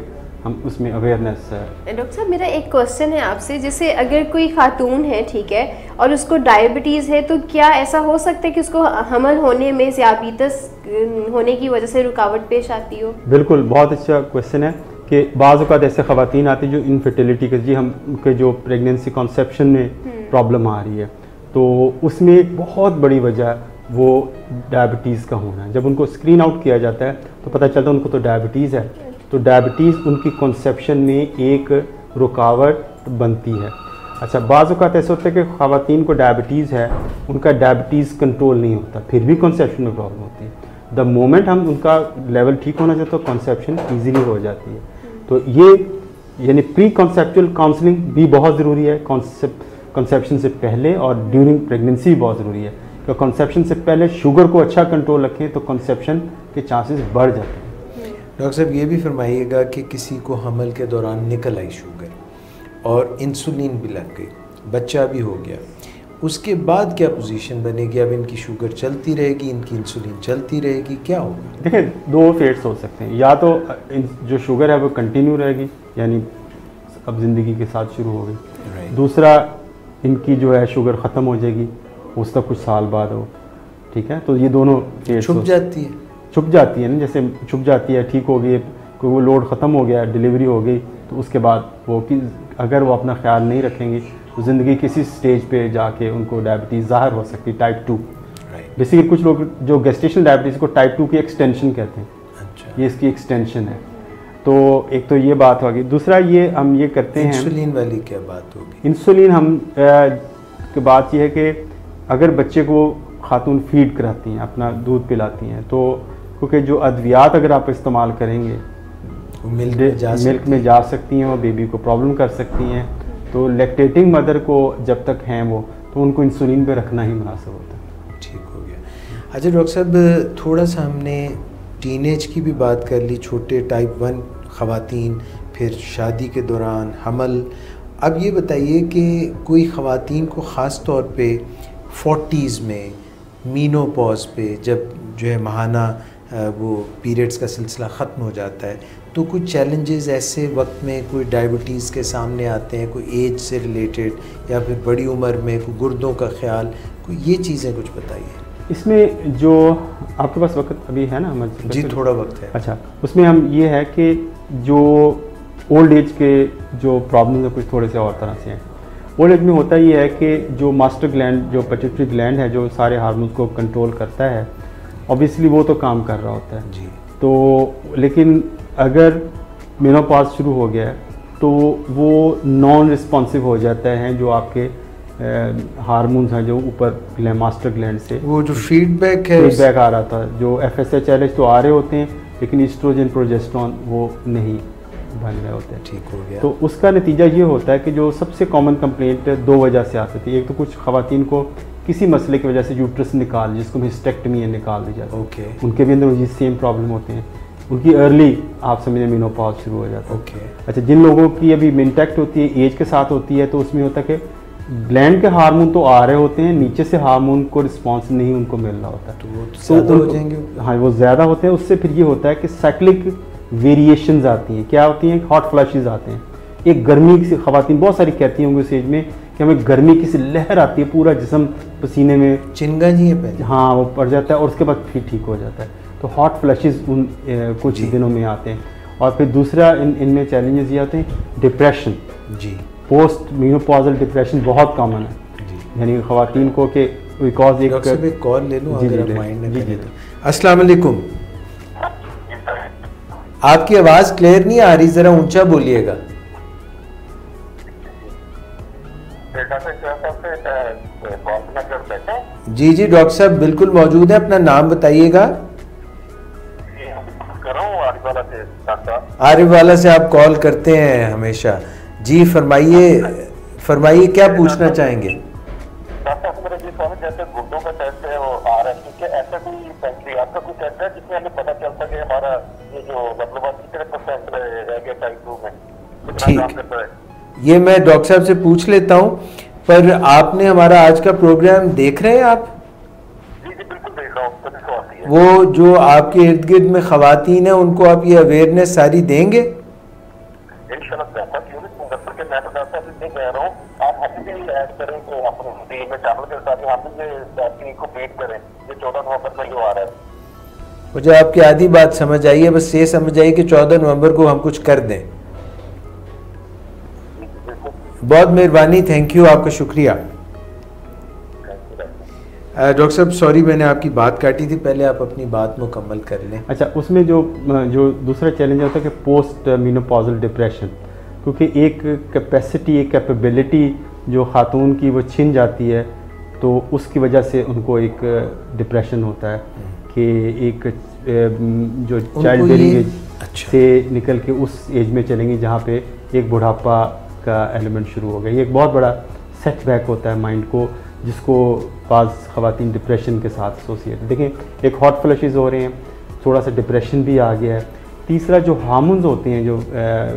Speaker 2: हम उसमें अवेयरनेस।
Speaker 3: डॉक्टर साहब मेरा एक क्वेश्चन है आपसे, जैसे अगर कोई खातून है, ठीक है, और उसको डायबिटीज़ है, तो क्या ऐसा हो सकता है कि उसको हमल होने में ज़ियाबीतस होने की वजह से रुकावट पेश आती हो?
Speaker 2: बिल्कुल, बहुत अच्छा क्वेश्चन है कि बाज़ औक़ात ऐसे ख़वातीन आती जो इनफर्टिलिटी के हम उनके जो प्रेगनेंसी कॉन्सेप्शन में प्रॉब्लम आ रही है, तो उसमें एक बहुत बड़ी वजह वो डायबिटीज़ का होना है। जब उनको स्क्रीन आउट किया जाता है तो पता चलता है उनको तो डायबिटीज़ है, तो डायबिटीज़ उनकी कॉन्सेप्शन में एक रुकावट बनती है। अच्छा, बाज़ औक़ात ऐसा होता है कि ख़वातीन को डायबिटीज़ है, उनका डायबिटीज़ कंट्रोल नहीं होता, फिर भी कॉन्सेप्शन में प्रॉब्लम होती है। द मोमेंट हम उनका लेवल ठीक होना चाहिए तो कॉन्सेप्शन ईजीली हो जाती है। तो ये यानी प्री कॉन्सेप्चुअल काउंसलिंग भी बहुत ज़रूरी है, कॉन्सेप्शन से पहले, और ड्यूरिंग प्रेगनेंसी भी बहुत ज़रूरी है। तो कॉन्सेप्शन से पहले शुगर को अच्छा कंट्रोल रखें तो कॉन्सेप्शन के चांसेस बढ़ जाते हैं।
Speaker 1: डॉक्टर साहब ये भी फरमाइएगा कि किसी को हमल के दौरान निकल आई शुगर और इंसुलिन भी लग गई, बच्चा भी हो गया, उसके बाद क्या पोजीशन बनेगी? अब इनकी शुगर चलती रहेगी, इनकी इंसुलिन चलती रहेगी, क्या होगा?
Speaker 2: देखिए, 2 फेट्स हो सकते हैं, या तो जो शुगर है वो कंटिन्यू रहेगी, यानी अब ज़िंदगी के साथ शुरू हो गई। दूसरा, इनकी जो है शुगर ख़त्म हो जाएगी, उसका कुछ साल बाद हो, ठीक है। तो ये दोनों फेट्स छुप जाती है ना, जैसे छुप जाती है, ठीक हो गई, कोई वो लोड ख़त्म हो गया, डिलीवरी हो गई, तो उसके बाद वो अगर वो अपना ख्याल नहीं रखेंगे तो ज़िंदगी किसी स्टेज पे जाके उनको डायबिटीज़ ज़ाहिर हो सकती है, टाइप 2। बेसिकली कुछ लोग जो गेस्टेशनल डायबिटीज़ को टाइप 2 की एक्सटेंशन कहते हैं। अच्छा। ये इसकी एक्सटेंशन है। तो एक तो ये बात होगी, दूसरा ये हम ये करते हैं,
Speaker 1: इंसुलिन वाली क्या बात होगी?
Speaker 2: इंसुलिन हम की बात ये है कि अगर बच्चे को खातून फीड कराती हैं, अपना दूध पिलाती हैं, तो क्योंकि जो अद्वियात अगर आप इस्तेमाल करेंगे
Speaker 1: मिल्क
Speaker 2: में जा सकती हैं और बेबी को प्रॉब्लम कर सकती हैं, तो लैक्टेटिंग मदर को जब तक हैं वो, तो उनको इंसुलिन पे रखना ही मुनासिब होता है।
Speaker 1: ठीक हो गया। अच्छा डॉक्टर साहब, थोड़ा सा हमने टीनेज की भी बात कर ली, छोटे टाइप 1 ख़वातीन, फिर शादी के दौरान हमल। अब ये बताइए कि कोई ख़वातीन को ख़ास तौर पे 40s में मीनोपॉज पे, जब जो है माहाना वो पीरियड्स का सिलसिला ख़त्म हो जाता है, तो कुछ चैलेंजेस ऐसे वक्त में कोई डायबिटीज़ के सामने आते हैं, कोई एज से रिलेटेड या फिर बड़ी उम्र में कोई गुर्दों का ख्याल, कोई ये चीज़ें कुछ बताइए।
Speaker 2: इसमें जो आपके पास वक्त अभी है ना हमारे?
Speaker 1: जी थोड़ा वक्त है।
Speaker 2: अच्छा, उसमें हम ये है कि जो ओल्ड एज के जो प्रॉब्लम्स हैं कुछ थोड़े से और तरह से हैं। ओल्ड एज में होता ये है कि जो मास्टर ग्लैंड, जो पिट्यूटरी ग्लैंड है, जो सारे हार्मोन्स को कंट्रोल करता है, ऑब्वियसली वो तो काम कर रहा होता है
Speaker 1: जी।
Speaker 2: तो लेकिन अगर मेनोपॉज शुरू हो गया है तो वो नॉन रिस्पॉन्सिव हो जाता है जो आपके हार्मोन्स हैं जो ऊपर मास्टर ग्लैंड से
Speaker 1: वो जो फीडबैक है,
Speaker 2: फीडबैक आ रहा था, जो FSH LH तो आ रहे होते हैं लेकिन ईस्ट्रोजन प्रोजेस्टेरोन वो नहीं बन रहे होते हैं।
Speaker 1: ठीक हो गया।
Speaker 2: तो उसका नतीजा ये होता है कि जो सबसे कॉमन कंप्लेंट 2 वजह से आती थी। एक तो कुछ खवातीन को किसी मसले की वजह से यूट्रस निकाल, जिसको हिस्टेक्टमी है, निकाल दी जाती है,
Speaker 1: ओके।
Speaker 2: उनके भी अंदर ये सेम प्रॉब्लम होते हैं। उनकी अर्ली आप समझें मेनोपॉज शुरू हो जाता है।
Speaker 1: ओके।
Speaker 2: अच्छा, जिन लोगों की अभी इंटैक्ट होती है, एज के साथ होती है, तो उसमें होता है कि ग्लैंड के हार्मोन तो आ रहे होते हैं, नीचे से हार्मोन को रिस्पॉन्स नहीं उनको मिल रहा होता,
Speaker 1: तो वो ज़्यादा हो जाएंगे।
Speaker 2: हाँ, वो ज़्यादा होते हैं। उससे फिर ये होता है कि साइक्लिक वेरिएशंस आती हैं। क्या होती हैं? हॉट फ्लैशेस आते हैं। एक गर्मी की खवातीन बहुत सारी कहती होंगी उस एज में कि हमें गर्मी की सी लहर आती है, पूरा जिस्म पसीने में
Speaker 1: चिनगानी है पहले,
Speaker 2: हाँ वो पड़ जाता है और उसके बाद फिर ठीक हो जाता है। तो हॉट फ्लैशेस उन कुछ दिनों में आते हैं। और फिर दूसरा इनमें चैलेंजेस ये आते हैं, डिप्रेशन
Speaker 1: जी।
Speaker 2: पोस्ट मेनोपॉजल डिप्रेशन बहुत कॉमन है
Speaker 1: जी।
Speaker 2: यानी खवातीन को कि बिकॉज एक
Speaker 1: डॉक्टर साहब एक कॉल ले लूँ
Speaker 2: जी,
Speaker 1: अगर
Speaker 2: जी,
Speaker 1: आप माइंड
Speaker 2: जी,
Speaker 1: में
Speaker 2: जी,
Speaker 1: करें
Speaker 2: जी।
Speaker 1: तो। अस्सलाम वालेकुम, आपकी आवाज़ क्लियर नहीं आ रही, ज़रा ऊंचा बोलिएगा। जी जी डॉक्टर साहब बिल्कुल मौजूद है, अपना नाम बताइएगा। आरिफ वाला से आप कॉल करते हैं हमेशा। जी फरमाइए, फरमाइए क्या पूछना चाहेंगे?
Speaker 5: जैसे गुर्दों का टेस्ट है वो आ रहा है, ठीक है, ऐसा कोई पैंक्रियास का कोई टेस्ट है जिसमें हमें पता चलता है कि हमारा ये जो मतलब कितने परसेंट रह गया टाइप 2 में?
Speaker 1: ठीक, ये मैं डॉक्टर साहब से पूछ लेता हूँ, पर आपने हमारा आज का प्रोग्राम देख रहे हैं आप?
Speaker 5: जी जी बिल्कुल देख रहा हूँ, तभी तो आती है।
Speaker 1: वो जो आपके इर्द गिर्द में खवातीन है उनको आप ये अवेयरनेस सारी देंगे?
Speaker 5: इंशाल्लाह बेहतर क्यों नहीं दूंगा, क्योंकि मैं तो डॉक्टर साहब इसलिए कह रहा हूँ आप हमें भी ऐड करें कि अपने टीम में शामिल कर ताकि हम भी ये तहकीक को बीट करें ये 14 नवंबर में जो आ रहा है।
Speaker 1: मुझे आपकी आधी बात समझ आई है, बस ये समझ आई कि 14 नवंबर को हम कुछ कर दें। बहुत मेहरबानी, थैंक यू, आपका शुक्रिया। डॉक्टर साहब सॉरी मैंने आपकी बात काटी थी, पहले आप अपनी बात मुकम्मल कर लें।
Speaker 2: अच्छा, उसमें जो दूसरा चैलेंज होता है कि पोस्ट मेनोपॉजल डिप्रेशन, क्योंकि एक कैपेसिटी, एक कैपेबिलिटी जो खातून की वो छिन जाती है, तो उसकी वजह से उनको एक डिप्रेशन होता है कि एक जो चाइल्ड बेयरिंग एज से निकल के उस एज में चलेंगे जहाँ पे एक बुढ़ापा का एलिमेंट शुरू हो गया। ये एक बहुत बड़ा सेटबैक होता है माइंड को, जिसको बाज़ ख़वातीन डिप्रेशन के साथ एसोसिएट। देखें, एक हॉट फ्लैशेस हो रहे हैं, थोड़ा सा डिप्रेशन भी आ गया है। तीसरा जो हार्मोन्स होते हैं, जो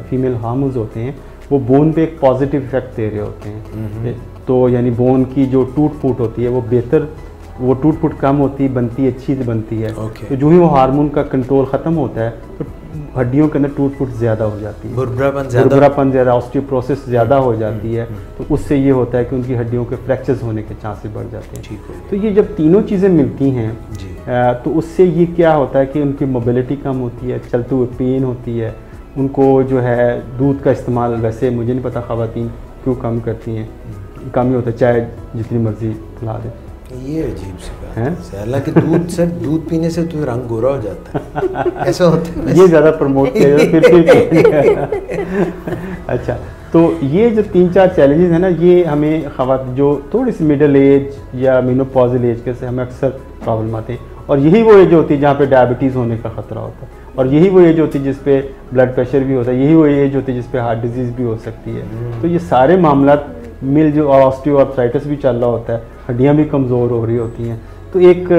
Speaker 2: फीमेल हार्मोन्स होते हैं, वो बोन पे एक पॉजिटिव इफेक्ट दे रहे होते हैं। तो यानी बोन की जो टूट फूट होती है वो बेहतर, वो टूट फूट कम होती है, बनती अच्छी से बनती है। तो जो ही वो हार्मोन का कंट्रोल ख़त्म होता है तो हड्डियों के अंदर टूट फूट ज़्यादा हो जाती है, बुरबुरापन ज़्यादा, ऑस्टियोप्रोसिस ज़्यादा हो जाती है। तो उससे ये होता है कि उनकी हड्डियों के फ्रैक्चर्स होने के चांसेस बढ़ जाते हैं। तो ये जब तीनों चीज़ें मिलती हैं तो उससे ये क्या होता है कि उनकी मोबिलिटी कम होती है, चलते हुए पेन होती है, उनको जो है दूध का इस्तेमाल, वैसे मुझे नहीं पता ख़वातीन क्यों कम करती हैं, कम ही होता है, चाहे जितनी मर्जी पिला दें।
Speaker 1: ये अजीब सी बात है, हालांकि दूध सर दूध पीने से तो रंग गोरा हो जाता है, ऐसा होता है।
Speaker 2: ये ज़्यादा प्रमोट किया जाता फिर अच्छा, तो ये जो 3-4 चैलेंजेस हैं ना, ये हमें खवातीन जो थोड़ी सी मिडिल एज या मेनोपॉजल एज के से हमें अक्सर प्रॉब्लम आते हैं। और यही वो एज होती है जहाँ पे डायबिटीज़ होने का ख़तरा होता है, और यही वो एज होती है जिस पे ब्लड प्रेशर भी होता है, यही वो एज होती है जिस पे हार्ट डिजीज़ भी हो सकती है। तो ये सारे मामला मिल जो ऑस्टियोआर्थराइटिस भी चल रहा होता है, हड्डियाँ भी कमज़ोर हो रही होती हैं, तो एक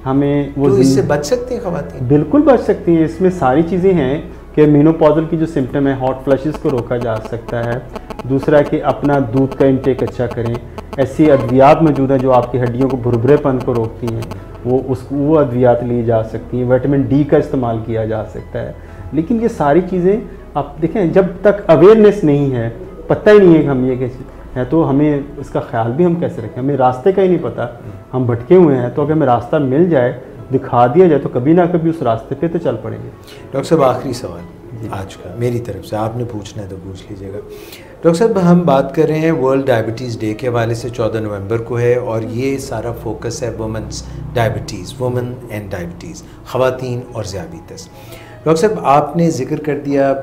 Speaker 2: हमें वो
Speaker 1: तो इससे बच सकती हैं खवातीन?
Speaker 2: बिल्कुल बच सकती हैं। इसमें सारी चीज़ें हैं कि मेनोपॉजल की जो सिम्टम है, हॉट फ्लैशेस को रोका जा सकता है। दूसरा कि अपना दूध का इंटेक अच्छा करें। ऐसी अद्वियात मौजूद हैं जो आपकी हड्डियों को भुरभुरेपन को रोकती हैं, वो अद्वियात ली जा सकती हैं। विटामिन डी का इस्तेमाल किया जा सकता है। लेकिन ये सारी चीज़ें आप देखें, जब तक अवेयरनेस नहीं है, पता ही नहीं है कि हम ये कैसे है, तो हमें इसका ख्याल भी हम कैसे रखें, हमें रास्ते का ही नहीं पता, हम भटके हुए हैं। तो अगर हमें रास्ता मिल जाए, दिखा दिया जाए, तो कभी ना कभी उस रास्ते पे तो चल पड़ेंगे।
Speaker 1: डॉक्टर साहब आखिरी सवाल आज का मेरी तरफ से, आपने पूछना है तो पूछ लीजिएगा। डॉक्टर साहब, हम बात कर रहे हैं वर्ल्ड डायबिटीज़ डे के हवाले से, 14 नवंबर को है, और ये सारा फोकस है women's diabetes, women and diabetes, ख़वातीन और ज़ियाबीतस। डॉक्टर साहब, आपने ज़िक्र कर दिया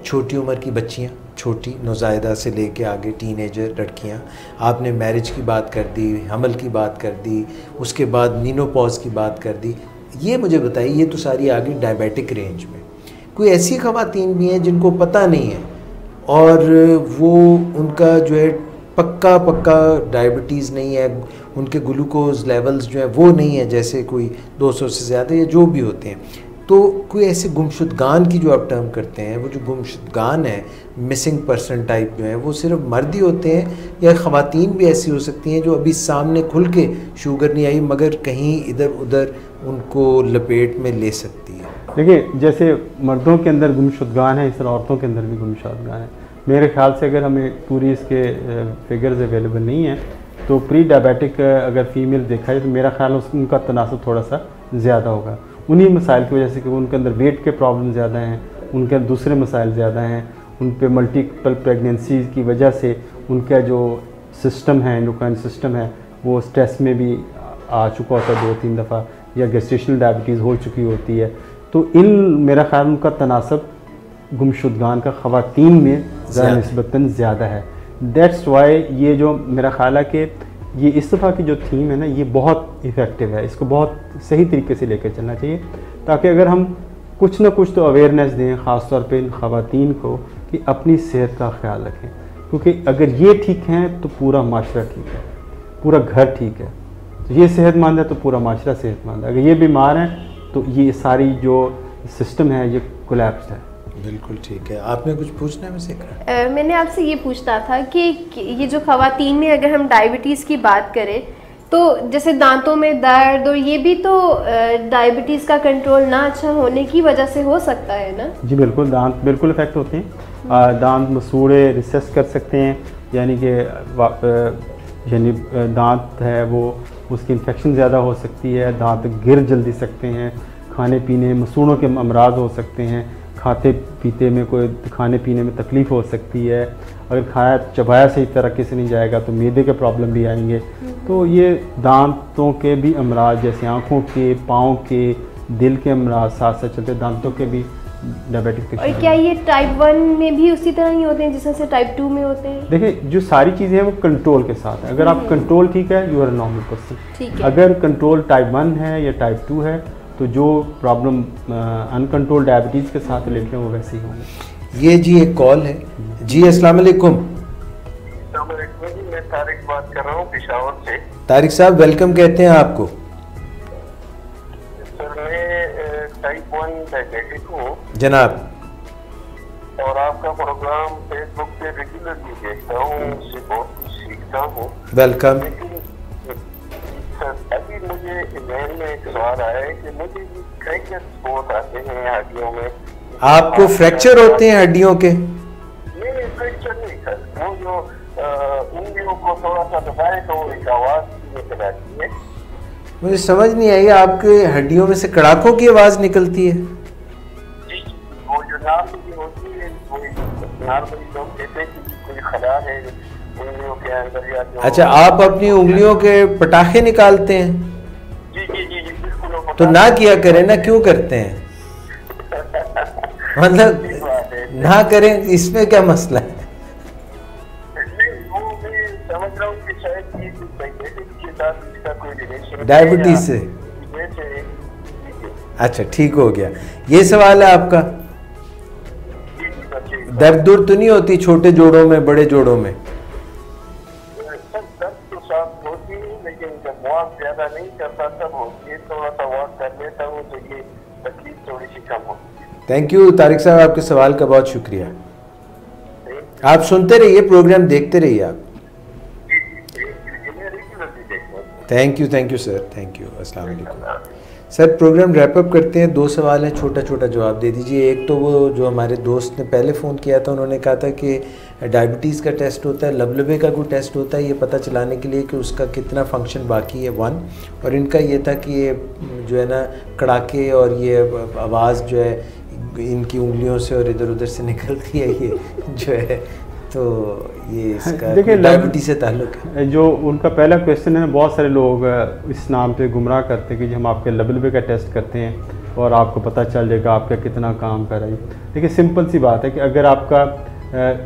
Speaker 1: छोटी उम्र की बच्चियाँ, छोटी नौज़ायदा से लेके आगे टीनेजर लड़कियाँ, आपने मैरिज की बात कर दी, हमल की बात कर दी, उसके बाद मीनोपॉज की बात कर दी। ये मुझे बताइए, ये तो सारी आ गई डायबिटिक रेंज में, कोई ऐसी ख़वातीन भी हैं जिनको पता नहीं है और वो उनका जो है पक्का डायबिटीज़ नहीं है, उनके ग्लूकोज लेवल्स जो है वो नहीं है जैसे कोई 200 से ज़्यादा या जो भी होते हैं, तो कोई ऐसे गुमशुदगान की जो आप टर्म करते हैं, वो जो गुमशुदगान है, मिसिंग पर्सन टाइप जो है, वो सिर्फ मर्द ही होते हैं या ख़वातीन भी ऐसी हो सकती हैं जो अभी सामने खुल के शुगर नहीं आई मगर कहीं इधर उधर उनको लपेट में ले सकती है?
Speaker 2: देखिए, जैसे मर्दों के अंदर गुमशुदगान है, इस तरह औरतों के अंदर भी गुमशुदगान है। मेरे ख्याल से अगर हमें पूरी इसके फिगर्स अवेलेबल नहीं हैं तो प्री डायबिटिक अगर फीमेल देखा जाए तो मेरा ख्याल उनका तनासब थोड़ा सा ज़्यादा होगा, उन्हीं मसाइल की वजह से कि उनके अंदर वेट के प्रॉब्लम ज़्यादा हैं, उनके अंदर दूसरे मसाइल ज़्यादा हैं, उन पे मल्टीपल प्रेगनेंसी की वजह से उनका जो सिस्टम है, एंडोक्राइन सिस्टम है, वो स्ट्रेस में भी आ चुका होता है 2-3 दफ़ा, या गेस्टेशनल डायबिटीज़ हो चुकी होती है। तो मेरा ख्याल उनका तनासब गुमशुदगान का ख़वातीन में निस्बतन ज़्यादा है। दैट्स वाई ये जो मेरा ख्याल है कि ये इस दफ़ा की जो थीम है ना, ये बहुत इफ़ेक्टिव है, इसको बहुत सही तरीके से लेकर चलना चाहिए, ताकि अगर हम कुछ ना कुछ तो अवेयरनेस दें ख़ास तौर पे इन ख़वातीन को कि अपनी सेहत का ख्याल रखें, क्योंकि अगर ये ठीक हैं तो पूरा माशरा ठीक है, पूरा घर ठीक है। तो ये सेहतमंद है तो पूरा माशरा सेहतमंद है, अगर ये बीमार हैं तो ये सारी जो सिस्टम है ये कोलैप्स है।
Speaker 1: बिल्कुल ठीक है। आपने कुछ पूछना है मुझसे?
Speaker 3: मैंने आपसे ये पूछना था कि ये जो ख़वातीन में अगर हम डायबिटीज़ की बात करें तो जैसे दांतों में दर्द और ये भी तो डायबिटीज़ का कंट्रोल ना अच्छा होने की वजह से हो सकता है ना? जी
Speaker 2: बिल्कुल, दांत बिल्कुल इफेक्ट होते हैं, दांत मसूड़े रिसेस कर सकते हैं, यानी दांत है वो उसकी इन्फेक्शन ज़्यादा हो सकती है, दांत गिर जल्दी सकते हैं, खाने पीने मसूड़ों के अमराज हो सकते हैं, खाते पीते में कोई खाने पीने में तकलीफ़ हो सकती है, अगर खाया चबाया सही तरीके से नहीं जाएगा तो मैदे के प्रॉब्लम भी आएंगे। तो ये दांतों के भी अमराज जैसे आँखों के, पाँव के, दिल के अमराज साथ साथ चलते, दांतों के भी डायबिटिक।
Speaker 3: और क्या ये टाइप 1 में भी उसी तरह ही होते हैं जिस तरह से टाइप 2 में होते हैं? देखिए,
Speaker 2: जो सारी चीज़ें हैं वो कंट्रोल के साथ है। अगर आप कंट्रोल ठीक है, यू आर नॉर्मल पर्सन। अगर कंट्रोल टाइप 1 है या टाइप 2 है तो जो प्रॉब्लम अनकंट्रोल डायबिटीज़ के साथ रिलेटेड है वो वैसे ही होंगे।
Speaker 1: ये जी एक कॉल है जी। अस्सलाम वालेकुम।
Speaker 5: मैं तारिक बात कर रहा हूँ पेशावर से।
Speaker 1: तारिक साहब वेलकम कहते हैं आपको।
Speaker 5: सर मैं टाइप 1 डायबिटिक हूँ
Speaker 1: जनाब,
Speaker 5: और आपका प्रोग्राम फेसबुक पे रेगुलरली देखता हूँ, उससे बहुत कुछ सीखता हूँ।
Speaker 1: वेलकम।
Speaker 5: सर अभी मुझे ईमेल में एक सवाल आया है कि मुझे फ्रैक्चर बहुत आते हैं हड्डियों में।
Speaker 1: आपको फ्रैक्चर होते हैं हड्डियों के?
Speaker 5: नहीं, फ्रैक्चर नहीं सर, वो जो उंगलियों को थोड़ा सा दबाए तो एक आवाज़ निकल आती है।
Speaker 1: मुझे समझ नहीं आई, आपके हड्डियों में से कड़ाकों की आवाज़ निकलती है?
Speaker 5: जी, वो जो नॉर्मली होती है, वो नॉर्मली लोग कहते हैं कि कोई खला है उंगलियों के अंदर या जो।
Speaker 1: अच्छा, आप अपनी उंगलियों के पटाखे निकालते हैं?
Speaker 5: जी जी जी जी बिल्कुल।
Speaker 1: तो ना किया करें ना, क्यों करते हैं? मतलब ना करें, इसमें क्या मसला है?
Speaker 5: वो मैं समझ रहा हूँ कि शायद ये डायबिटीज के साथ इसका कोई रिलेशन,
Speaker 1: डायबिटीज से। अच्छा ठीक हो गया, ये सवाल है आपका। दर्द दूर तो नहीं होती छोटे जोड़ों में, बड़े जोड़ों में?
Speaker 5: दर्द तो साफ होती है, लेकिन जब वॉक ज्यादा नहीं करता तब होती है, थोड़ा सा वॉक कर लेता हूँ तो ये तकलीफ थोड़ी सी कम होती है।
Speaker 1: थैंक यू तारिक साहब, आपके सवाल का बहुत शुक्रिया। आप सुनते रहिए, प्रोग्राम देखते रहिए आप। Thank you sir, thank you. अस्सलाम वालेकुम सर। प्रोग्राम रैप अप करते हैं, 2 सवाल हैं, छोटा छोटा जवाब दे दीजिए। एक तो वो जो हमारे दोस्त ने पहले फ़ोन किया था, उन्होंने कहा था कि डायबिटीज़ का टेस्ट होता है, लबलबे का कोई टेस्ट होता है, ये पता चलाने के लिए कि उसका कितना फंक्शन बाकी है, 1। और इनका ये था कि ये जो है ना कड़ाके और ये आवाज़ जो है इनकी उंगलियों से और इधर उधर से निकलती है, ये जो है तो ये इसका
Speaker 2: देखिए
Speaker 1: डायबिटीज से ताल्लुक है।
Speaker 2: जो उनका पहला क्वेश्चन है, बहुत सारे लोग इस नाम पे गुमराह करते हैं कि हम आपके लेवल पे का टेस्ट करते हैं और आपको पता चल जाएगा आपका कितना काम कर रहा है। देखिए सिंपल सी बात है कि अगर आपका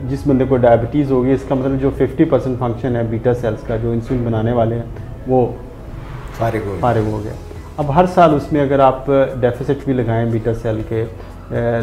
Speaker 2: जिस बंदे को डायबिटीज़ होगी, इसका मतलब जो 50% फंक्शन है बीटा सेल्स का जो इंसुलिन बनाने वाले हैं वो फारिग हो गया। अब हर साल उसमें अगर आप डेफिसिट भी लगाएं बीटा सेल के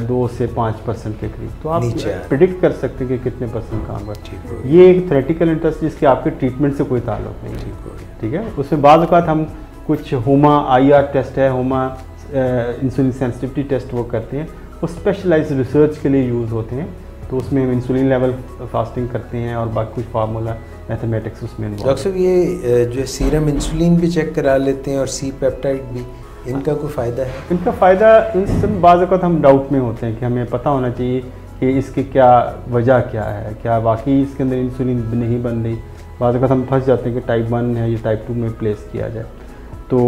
Speaker 2: 2 से 5% के करीब, तो आप प्रिडिक्ट कर सकते हैं कि कितने % काम कर। ये एक थ्योरेटिकल इंटरेस्ट जिसके आपके ट्रीटमेंट से कोई ताल्लुक नहीं है, ठीक है। उसमें बाद औक़ात हम कुछ होमा IR टेस्ट है, होमा इंसुलिन सेंसिटिविटी टेस्ट वो करते हैं, वो स्पेशलाइज्ड रिसर्च के लिए यूज़ होते हैं। तो उसमें हम इंसुलिन लेवल फास्टिंग करते हैं और बाकी कुछ फार्मूला मैथमेटिक्स उसमें।
Speaker 1: डॉक्टर साहब ये जो सीरम इंसुलिन भी चेक करा लेते हैं और सी पेप्टाइड भी, इनका कोई फ़ायदा है?
Speaker 2: इनका फ़ायदा इन सब बाज़ वक़्त हम डाउट में होते हैं कि हमें पता होना चाहिए कि इसकी क्या वजह क्या है, क्या वाकई इसके अंदर इंसुलिन नहीं बन रही। बाज़ वक़्त हम फंस जाते हैं कि टाइप 1 है या टाइप 2 में प्लेस किया जाए, तो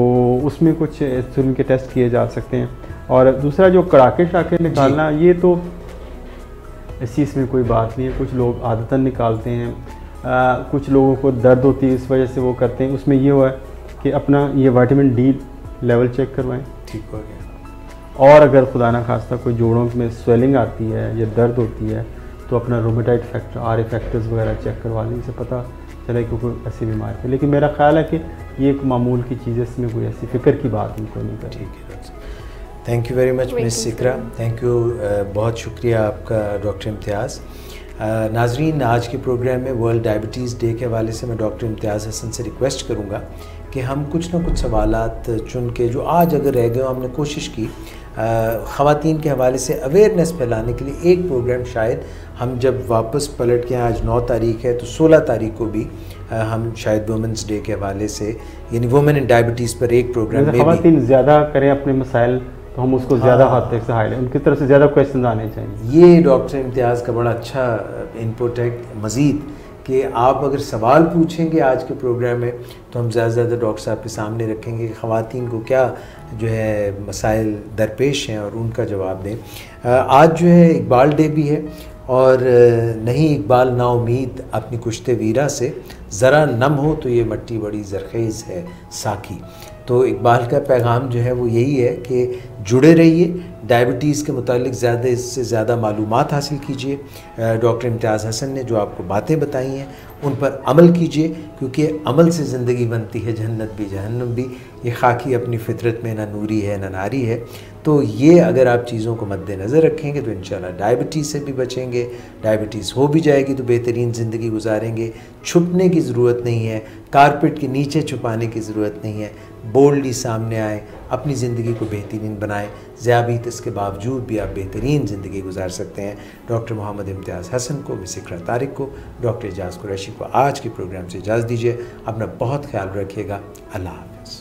Speaker 2: उसमें कुछ इंसुलिन के टेस्ट किए जा सकते हैं। और दूसरा जो कड़ाके निकालना, ये तो इस चीज़ में कोई बात नहीं है। कुछ लोग आदतन निकालते हैं, कुछ लोगों को दर्द होती है इस वजह से वो करते हैं। उसमें ये हुआ है कि अपना ये विटामिन D लेवल चेक करवाएं, ठीक हो गया। और अगर खुदा ना खास्ता कोई जोड़ों में स्वेलिंग आती है या दर्द होती है तो अपना रोमेटाइड फैक्टर RA फैक्टर्स वगैरह चेक करवा लें, इससे पता चले कि कोई ऐसी बीमारी है। लेकिन मेरा ख्याल है कि ये एक मामूल की चीज़ है, इसमें कोई ऐसी फ़िक्र की बात नहीं नहीं कर।
Speaker 1: ठीक है doctor, thank you very much miss Iqra, thank you, बहुत शुक्रिया आपका डॉक्टर इम्तियाज़। नाजरीन, आज के प्रोग्राम में वर्ल्ड डायबिटीज़ डे के हवाले से मैं डॉक्टर इम्तियाज़ हसन से रिक्वेस्ट करूँगा कि हम कुछ ना कुछ सवालात चुन के जो आज अगर रह गए, हमने कोशिश की ख़वातीन के हवाले से अवेयरनेस फैलाने के लिए एक प्रोग्राम शायद हम जब वापस पलट के, आज 9 तारीख है तो 16 तारीख को भी हम शायद वुमेंस डे के हवाले से, यानी वुमेन इन डायबिटीज़ पर एक प्रोग्राम में
Speaker 2: ख़वातीन ज़्यादा करें अपने मसाइल, तो हम उसको ज़्यादा हद तक से हाईलाइट, उनकी तरफ से ज़्यादा क्वेश्चन आने चाहिए।
Speaker 1: ये डॉक्टर इम्तियाज़ का बड़ा अच्छा इनपुट है मज़ीद कि आप अगर सवाल पूछेंगे आज के प्रोग्राम में तो हम ज़्यादा से ज़्यादा डॉक्टर साहब के सामने रखेंगे कि ख़वातीन को क्या जो है मसाइल दरपेश हैं और उनका जवाब दें। आज जो है इकबाल डे भी है और नहीं इकबाल ना उम्मीद अपनी कुश्ते वीरा से, ज़रा नम हो तो ये मट्टी बड़ी ज़रख़ेज़ है साकी। तो इकबाल का पैगाम जो है वो यही है कि जुड़े रहिए, डायबिटीज़ के मुतालिक ज़्यादा से ज़्यादा मालूमात हासिल कीजिए। डॉक्टर इम्तियाज़ हसन ने जो आपको बातें बताई हैं उन पर अमल कीजिए, क्योंकि अमल से ज़िंदगी बनती है, जन्नत भी जहन्नम भी। ये खाकी अपनी फितरत में ना नूरी है ना नारी है। तो ये अगर आप चीज़ों को मद्देनज़र रखेंगे तो इंशाल्लाह डायबिटीज़ से भी बचेंगे। डायबिटीज़ हो भी जाएगी तो बेहतरीन ज़िंदगी गुजारेंगे। छुपने की ज़रूरत नहीं है, कारपेट के नीचे छुपाने की ज़रूरत नहीं है। बोल्डली सामने आए, अपनी ज़िंदगी को बेहतरीन बनाएं। ज़ियाबीत के बावजूद भी आप बेहतरीन ज़िंदगी गुजार सकते हैं। डॉक्टर मोहम्मद इम्तियाज़ हसन को, मिस इकरा तारिक को, डॉक्टर एजाज़ कुरैशी को आज के प्रोग्राम से इजाज़त दीजिए। अपना बहुत ख्याल रखिएगा। अल्लाह हाफ़िज़।